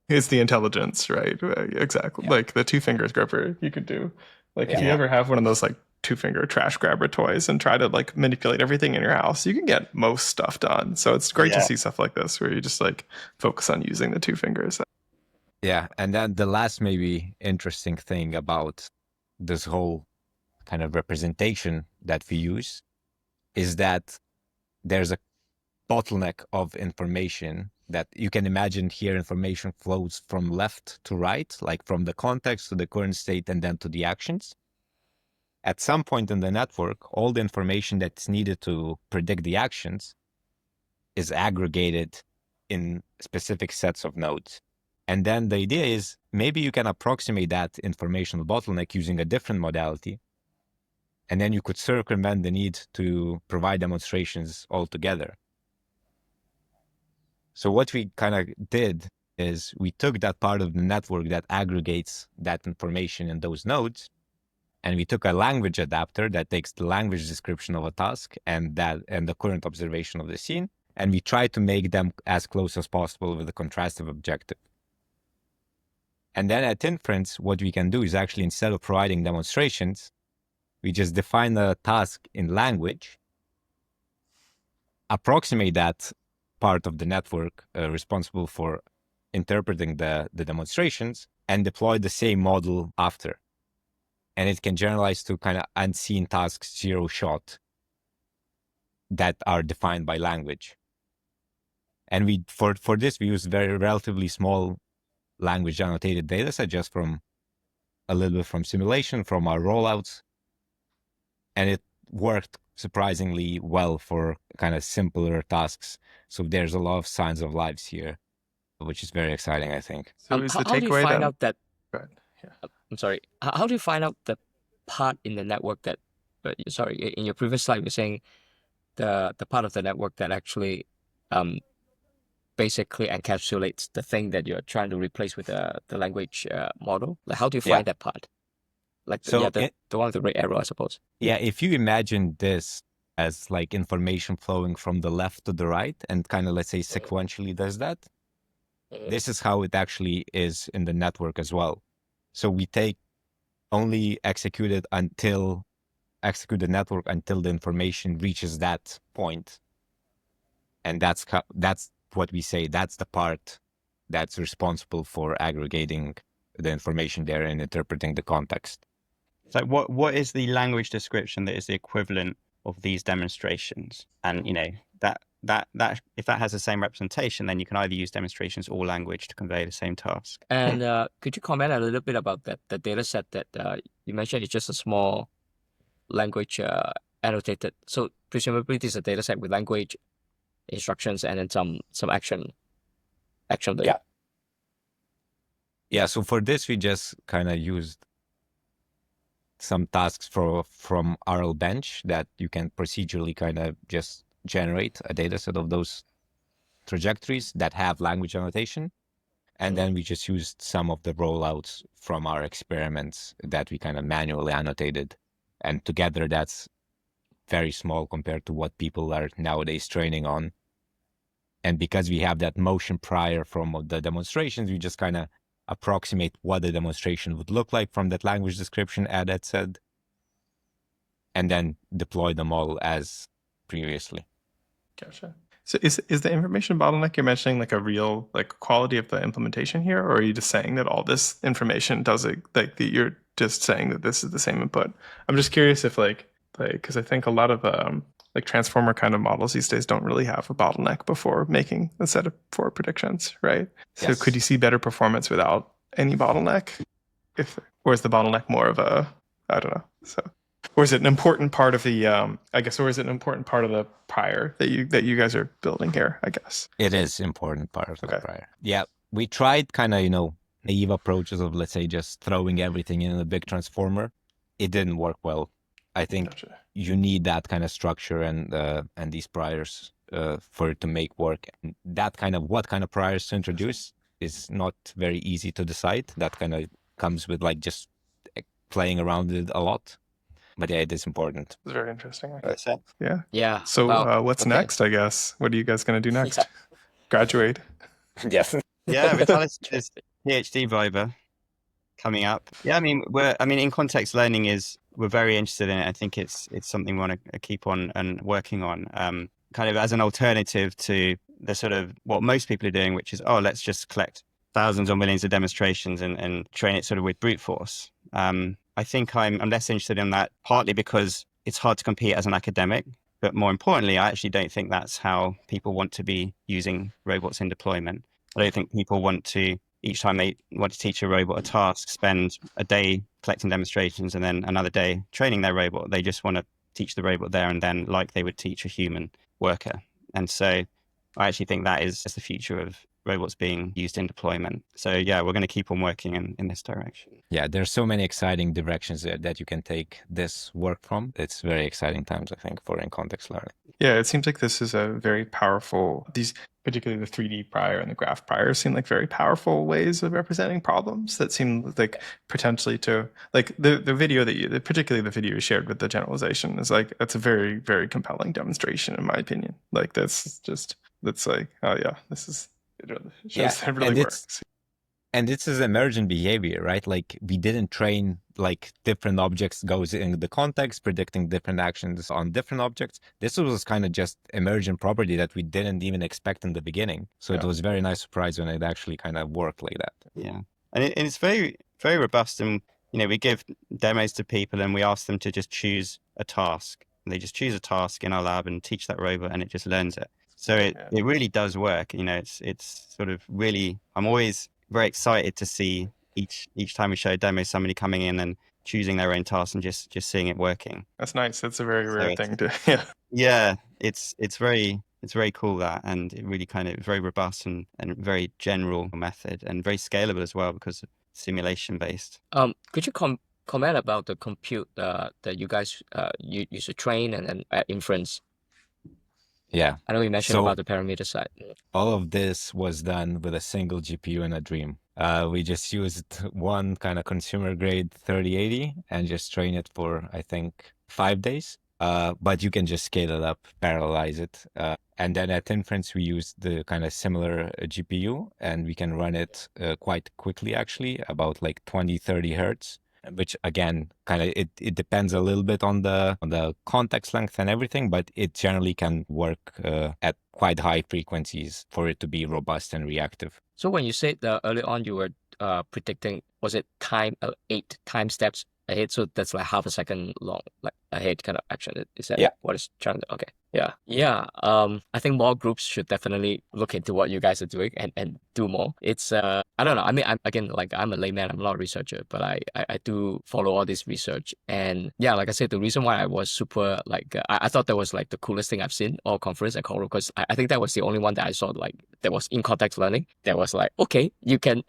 is the intelligence, right? Exactly. Yeah. Like the two fingers grabber you could do. Like if you Yeah. ever have one of those like two finger trash grabber toys and try to like manipulate everything in your house, you can get most stuff done. So it's great to Yeah. see stuff like this where you just like focus on using the two fingers. Yeah. And then the last maybe interesting thing about this whole kind of representation that we use is that there's a bottleneck of information that you can imagine here. Information flows from left to right, like from the context to the current state and then to the actions. At some point in the network, all the information that's needed to predict the actions is aggregated in specific sets of nodes. And then the idea is maybe you can approximate that informational bottleneck using a different modality. And then you could circumvent the need to provide demonstrations altogether. So what we kind of did is we took that part of the network that aggregates that information in those nodes, and we took a language adapter that takes the language description of a task and the current observation of the scene, and we try to make them as close as possible with a contrastive objective. And then at inference, what we can do is actually, instead of providing demonstrations, we just define the task in language, approximate that part of the network responsible for interpreting the demonstrations, and deploy the same model after. And it can generalize to kind of unseen tasks zero shot that are defined by language. And we for this, we use very relatively small language annotated data set, just from a little bit from simulation, from our rollouts. And it worked surprisingly well for kind of simpler tasks. So there's a lot of signs of lives here, which is very exciting, I think. So is the How do you takeaway find then? out that? Go ahead. Yeah. I'm sorry. How do you find out the part in the network that? Sorry, in your previous slide, you're saying the part of the network that actually basically encapsulates the thing that you're trying to replace with the language model. Like, how do you Yeah. find that part? Like, So the one with the red arrow, I suppose. yeah, if you imagine this as like information flowing from the left to the right and kind of, let's say, sequentially does that, this is how it actually is in the network as well. So we take only execute the network until the information reaches that point. And that's what we say, that's the part that's responsible for aggregating the information there and interpreting the context. So what is the language description that is the equivalent of these demonstrations? And that if that has the same representation, then you can either use demonstrations or language to convey the same task. And could you comment a little bit about that the data set that you mentioned is just a small language annotated. So presumably this is a data set with language instructions and then some action data. Yeah. So for this, we just kind of used some tasks from RL bench that you can procedurally kind of just generate a data set of those trajectories that have language annotation. And then we just used some of the rollouts from our experiments that we kind of manually annotated. And together that's very small compared to what people are nowadays training on. And because we have that motion prior from the demonstrations, we just kind of approximate what the demonstration would look like from that language description Ed said, and then deploy the model as previously. Gotcha. So is the information bottleneck you're mentioning like a real like quality of the implementation here, or are you just saying that all this information does it, like you're just saying that this is the same input? I'm just curious if like because I think a lot of like transformer kind of models these days don't really have a bottleneck before making a set of four predictions, right? So Yes. could you see better performance without any bottleneck? Or is the bottleneck more of a, I don't know. So, or is it an important part of the or is it an important part of the prior that you guys are building here, I guess? It is important part of the Okay. prior. Yeah. We tried kind of, naive approaches of, let's say, just throwing everything in a big transformer. It didn't work well. I think Gotcha. you need that kind of structure and these priors for it to make work. And that kind of what kind of priors to introduce is not very easy to decide. That kind of comes with like just playing around with it a lot. But yeah, it is important. It's very interesting. That's it. Yeah. Yeah. So Wow. what's Okay. next, I guess? What are you guys going to do next? Yeah. Graduate? Yes. Yeah, Vitalis is PhD viva coming up. Yeah, I mean, in context learning we're very interested in it. I think it's something we want to keep on and working on, kind of as an alternative to the sort of what most people are doing, which is, oh, let's just collect thousands or millions of demonstrations and train it sort of with brute force. I think I'm less interested in that, partly because it's hard to compete as an academic, but more importantly, I actually don't think that's how people want to be using robots in deployment. I don't think people want to, each time they want to teach a robot a task, spend a day collecting demonstrations and then another day training their robot. They just want to teach the robot there and then, like they would teach a human worker. And so I actually think that is the future of robots being used in deployment. So yeah, we're going to keep on working in this direction. Yeah, there's so many exciting directions that you can take this work from. It's very exciting times, I think, for in-context learning. Yeah, it seems like this is a very powerful, these, particularly the 3D prior and the graph prior, seem like very powerful ways of representing problems that seem like potentially to, like the video that you, particularly the video you shared with the generalization is like, that's a very, very compelling demonstration in my opinion. Like that's like, oh yeah, it shows that it really works. And this is emergent behavior, right? Like we didn't train like different objects goes in the context, predicting different actions on different objects. This was kind of just emergent property that we didn't even expect in the beginning. So it was a very nice surprise when it actually kind of worked like that. Yeah. And it's very, very robust. And, we give demos to people and we ask them to just choose a task. And they just choose a task in our lab and teach that robot and it just learns it. So it really does work. It's sort of really, I'm always very excited to see each time we show a demo, somebody coming in and choosing their own task and just seeing it working. That's nice. That's a very rare thing to, yeah. It's very cool that, and it really kind of very robust and very general method and very scalable as well because simulation based. Could you comment about the compute that you guys use to train and inference? Yeah. I know you mentioned about the parameter side. All of this was done with a single GPU in a dream. We just used one kind of consumer grade 3080 and just train it for, I think, 5 days. But you can just scale it up, parallelize it. And then at inference, we used the kind of similar GPU and we can run it quite quickly, actually, about like 20, 30 hertz. Which again, kind of it depends a little bit on the context length and everything, but it generally can work at quite high frequencies for it to be robust and reactive. So when you said early on you were predicting, was it 8 time steps ahead? So that's like half a second long, like ahead kind of action. Is that what it's trying to? Okay. Yeah. I think more groups should definitely look into what you guys are doing and do more. It's I don't know. I mean, I'm a layman. I'm not a researcher, but I do follow all this research. And yeah, like I said, the reason why I was super I thought that was like the coolest thing I've seen all conference at Coro, because I think that was the only one that I saw like that was in context learning. That was like, okay, you can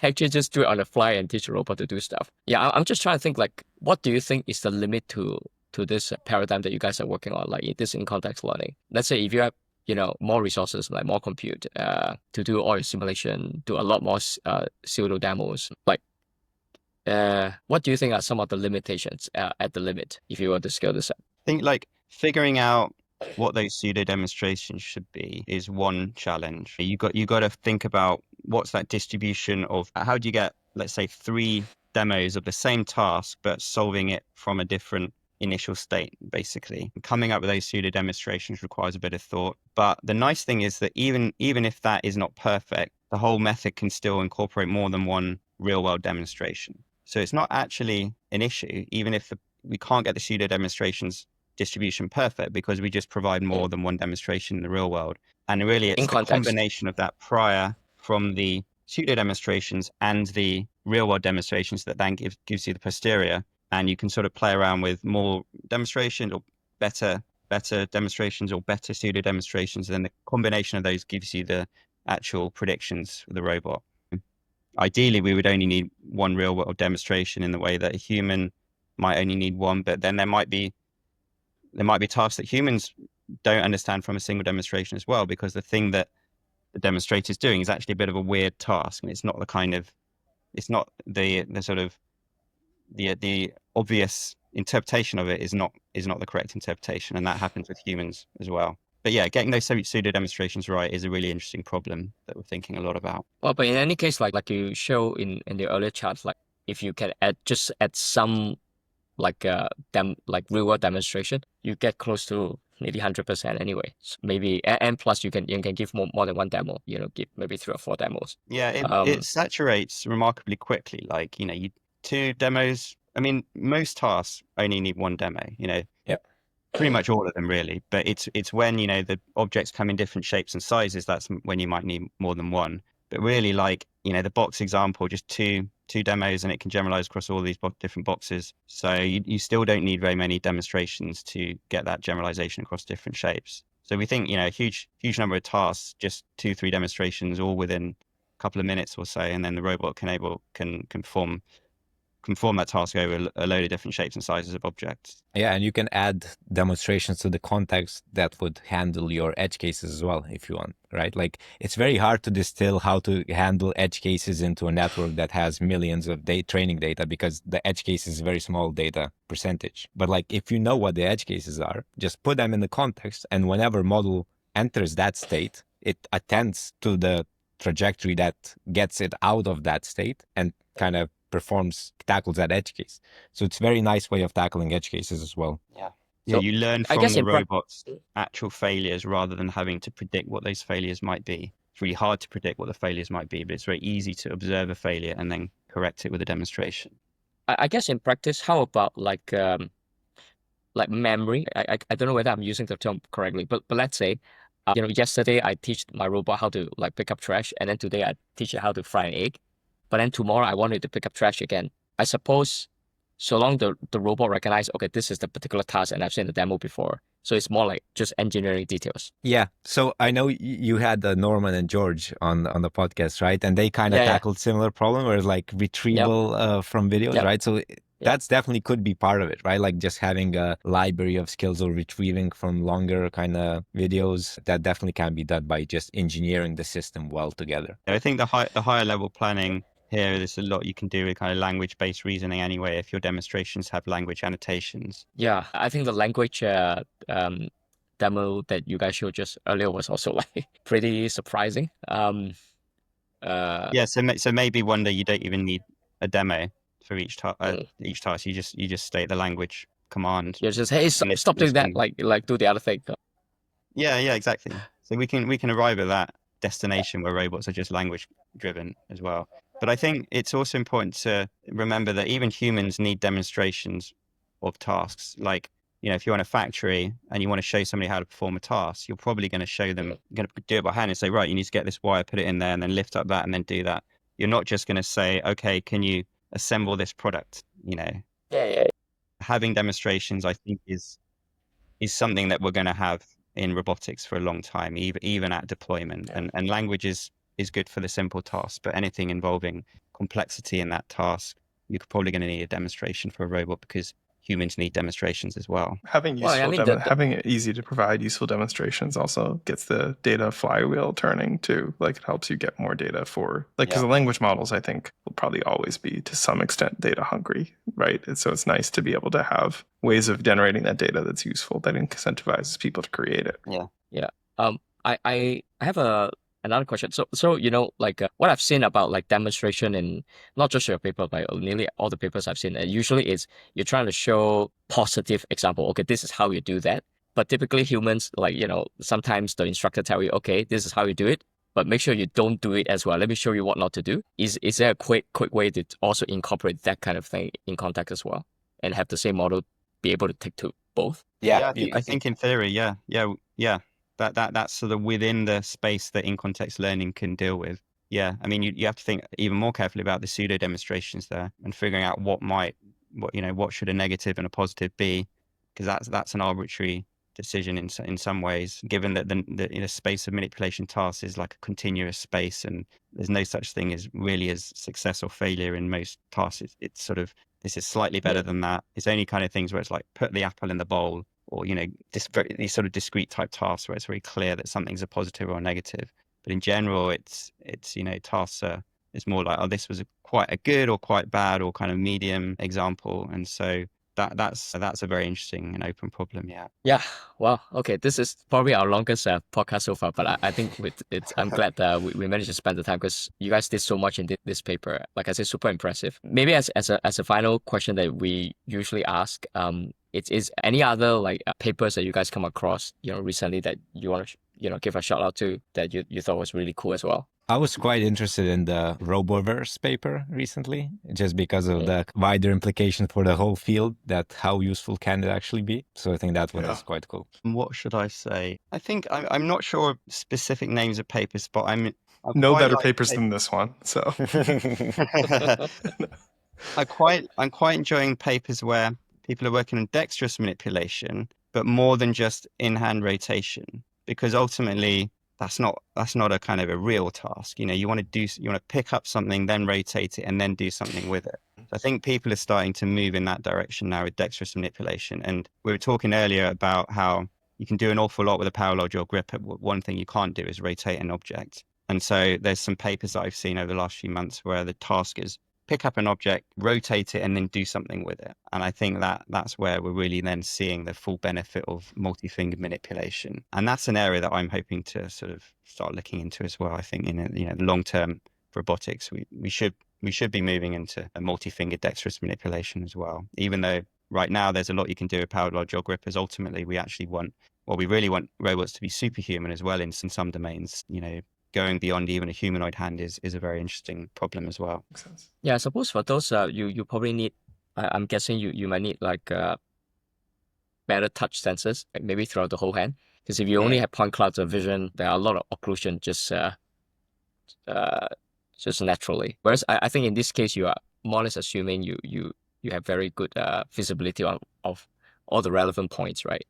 actually just do it on the fly and teach a robot to do stuff. Yeah, I'm just trying to think like, what do you think is the limit to this paradigm that you guys are working on, like this in context learning? Let's say if you have more resources, like more compute to do all your simulation, do a lot more pseudo demos, like what do you think are some of the limitations at the limit if you were to scale this up? I think like figuring out what those pseudo demonstrations should be is one challenge. You got to think about what's that distribution of how do you get, let's say, 3 demos of the same task but solving it from a different initial state. Basically, coming up with those pseudo demonstrations requires a bit of thought, but the nice thing is that even if that is not perfect, the whole method can still incorporate more than one real world demonstration. So it's not actually an issue even if we can't get the pseudo demonstrations distribution perfect, because we just provide more than one demonstration in the real world. And really it's the combination of that prior from the pseudo demonstrations and the real world demonstrations that then gives you the posterior. And you can sort of play around with more demonstrations or better demonstrations or better pseudo demonstrations. And then the combination of those gives you the actual predictions for the robot. Ideally, we would only need one real world demonstration in the way that a human might only need one, but then there might be tasks that humans don't understand from a single demonstration as well, because the thing that the demonstrator is doing is actually a bit of a weird task. And it's not the sort of the obvious interpretation of it is not the correct interpretation, and that happens with humans as well. But yeah, getting those pseudo demonstrations right is a really interesting problem that we're thinking a lot about. Well, but in any case, like you show in the earlier charts, like if you can add some like like real world demonstration, you get close to nearly 100% anyway. So maybe and plus you can give more than one demo. Give maybe 3 or 4 demos. Yeah, it saturates remarkably quickly. Like, you 2 demos. I mean, most tasks only need 1 demo, Yep. pretty much all of them really. But it's when, the objects come in different shapes and sizes, that's when you might need more than 1. But really, like, the box example, just two demos and it can generalize across all these different boxes. So you still don't need very many demonstrations to get that generalization across different shapes. So we think, a huge number of tasks, just 2-3 demonstrations all within a couple of minutes or so, and then the robot can conform that task over a load of different shapes and sizes of objects. Yeah, and you can add demonstrations to the context that would handle your edge cases as well, if you want, right? Like, it's very hard to distill how to handle edge cases into a network that has millions of training data, because the edge case is a very small data percentage. But like, if you know what the edge cases are, just put them in the context, and whenever model enters that state, it attends to the trajectory that gets it out of that state and kind of tackles that edge case. So it's a very nice way of tackling edge cases as well. Yeah, So you learn I from guess the in robot's actual failures rather than having to predict what those failures might be. It's really hard to predict what the failures might be, but it's very easy to observe a failure and then correct it with a demonstration. I guess in practice, how about like memory? I don't know whether I'm using the term correctly, but let's say, yesterday I teach my robot how to like pick up trash, and then today I teach it how to fry an egg. But then tomorrow I want it to pick up trash again. I suppose so long the robot recognize, okay, this is the particular task and I've seen the demo before. So it's more like just engineering details. Yeah. So I know you had Norman and George on the podcast, right? And they kind of tackled similar problem where it's like retrieval from videos, right? So that's definitely could be part of it, right? Like just having a library of skills or retrieving from longer kind of videos, that definitely can be done by just engineering the system well together. I think the higher level planning here, there's a lot you can do with kind of language-based reasoning anyway, if your demonstrations have language annotations. Yeah, I think the language demo that you guys showed just earlier was also like pretty surprising. Yeah, so maybe one day you don't even need a demo for each task. You just state the language command. You're just, hey, stop doing that. Like do the other thing. Yeah, exactly. So we can arrive at that destination where robots are just language driven as well. But I think it's also important to remember that even humans need demonstrations of tasks. Like, if you're in a factory and you want to show somebody how to perform a task, you're probably going to show them, going to do it by hand and say, right, you need to get this wire, put it in there, and then lift up that and then do that. You're not just going to say, okay, can you assemble this product? Yeah. Having demonstrations, I think, is something that we're going to have in robotics for a long time, even at deployment. And language is good for the simple tasks, but anything involving complexity in that task, you're probably going to need a demonstration for a robot, because humans need demonstrations as well. Having having it easy to provide useful demonstrations also gets the data flywheel turning too. Like, it helps you get more data for because the language models, I think, will probably always be to some extent data hungry, right? And so it's nice to be able to have ways of generating that data that's useful, that incentivizes people to create it. Yeah. I have another question. So like what I've seen about like demonstration in not just your paper, but nearly all the papers I've seen, usually is you're trying to show positive example. Okay, this is how you do that. But typically humans, like, sometimes the instructor tell you, okay, this is how you do it, but make sure you don't do it as well. Let me show you what not to do. Is there a quick way to also incorporate that kind of thing in context as well, and have the same model be able to take to both? Yeah, I think in theory, yeah. That's sort of within the space that in-context learning can deal with. Yeah, I mean, you have to think even more carefully about the pseudo demonstrations there and figuring out what should a negative and a positive be, because that's an arbitrary decision in some ways, given that the space of manipulation tasks is like a continuous space, and there's no such thing as success or failure in most tasks. It's sort of, this is slightly better than that. It's only kind of things where it's like put the apple in the bowl, or these sort of discrete type tasks where it's very clear that something's a positive or a negative. But in general, it's tasks it's more like, oh, this was quite a good or quite bad or kind of medium example, and so that's a very interesting and open problem. Yeah. Yeah. Wow. Okay. This is probably our longest podcast so far, but I think I'm glad that we managed to spend the time because you guys did so much in this paper. Like I said, super impressive. Maybe as a final question that we usually ask, it is any other like papers that you guys come across, recently that you want to, give a shout out to that you thought was really cool as well? I was quite interested in the Roboverse paper recently, just because of the wider implication for the whole field, that how useful can it actually be. So I think that one is quite cool. What should I say? I think I'm not sure of specific names of papers, but I'm no quite better like papers than this one. So I'm quite enjoying papers where people are working on dexterous manipulation, but more than just in-hand rotation, because ultimately that's not a kind of a real task. You want to pick up something, then rotate it, and then do something with it. So I think people are starting to move in that direction now with dexterous manipulation. And we were talking earlier about how you can do an awful lot with a power load or grip. One thing you can't do is rotate an object. And so there's some papers that I've seen over the last few months where the task is pick up an object, rotate it, and then do something with it. And I think that's where we're really then seeing the full benefit of multi-fingered manipulation. And that's an area that I'm hoping to sort of start looking into as well. I think in the long-term robotics, we should be moving into a multi-fingered dexterous manipulation as well. Even though right now there's a lot you can do with powered large jaw grippers, ultimately we really want robots to be superhuman as well in some domains. Going beyond even a humanoid hand is a very interesting problem as well. makes sense. Yeah, I suppose for those you probably need. I'm guessing you might need like better touch sensors, like maybe throughout the whole hand. Because if you only have point clouds of vision, there are a lot of occlusion just naturally. Whereas I think in this case you are more or less assuming you have very good visibility of all the relevant points, right?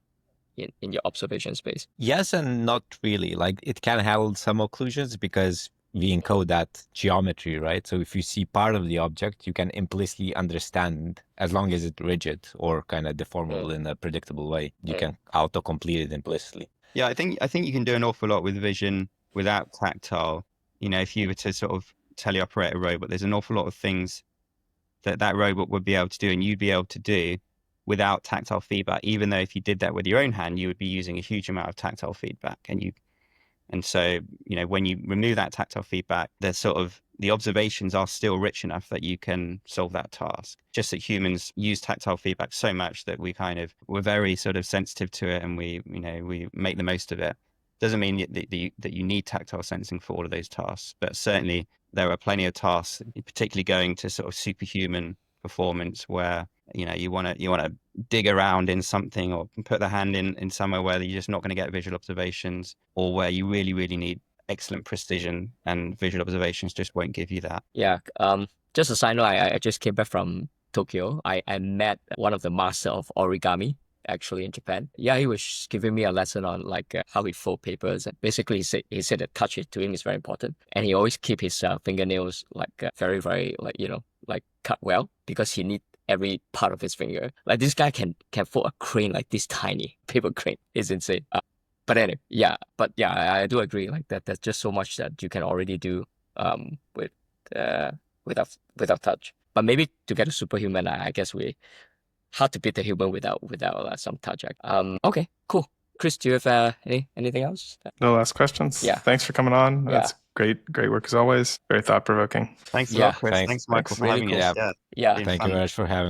In your observation space. Yes and not really. Like it can handle some occlusions because we encode that geometry, right? So if you see part of the object, you can implicitly understand, as long as it's rigid or kind of deformable in a predictable way, you can auto-complete it implicitly. Yeah, I think you can do an awful lot with vision without tactile. If you were to sort of teleoperate a robot, there's an awful lot of things that robot would be able to do and you'd be able to do without tactile feedback, even though if you did that with your own hand, you would be using a huge amount of tactile feedback. And so, when you remove that tactile feedback, the observations are still rich enough that you can solve that task. Just that humans use tactile feedback so much that we're very sort of sensitive to it and we make the most of it. Doesn't mean that you need tactile sensing for all of those tasks, but certainly there are plenty of tasks, particularly going to sort of superhuman performance where you want to dig around in something or put the hand in somewhere where you're just not going to get visual observations, or where you really, really need excellent precision and visual observations just won't give you that. Yeah. Just a side note, I just came back from Tokyo. I met one of the master of origami actually in Japan. Yeah, he was giving me a lesson on like how he fold papers. And basically, he said that touch to him is very important, and he always keep his fingernails like very, very like cut well, because he need every part of his finger. Like this guy can fold a crane like this tiny paper crane. It's insane. But anyway, I do agree. Like that, there's just so much that you can already do without touch. But maybe to get a superhuman, I guess we hard to beat the human without some touch. Okay, cool. Chris, do you have anything else? No last questions. Yeah. Thanks for coming on. That's great work as always. Very thought provoking. Thanks a lot, Chris. Thanks. Thanks, Michael, for Really having cool. us. Yeah. Thank you very much for having me.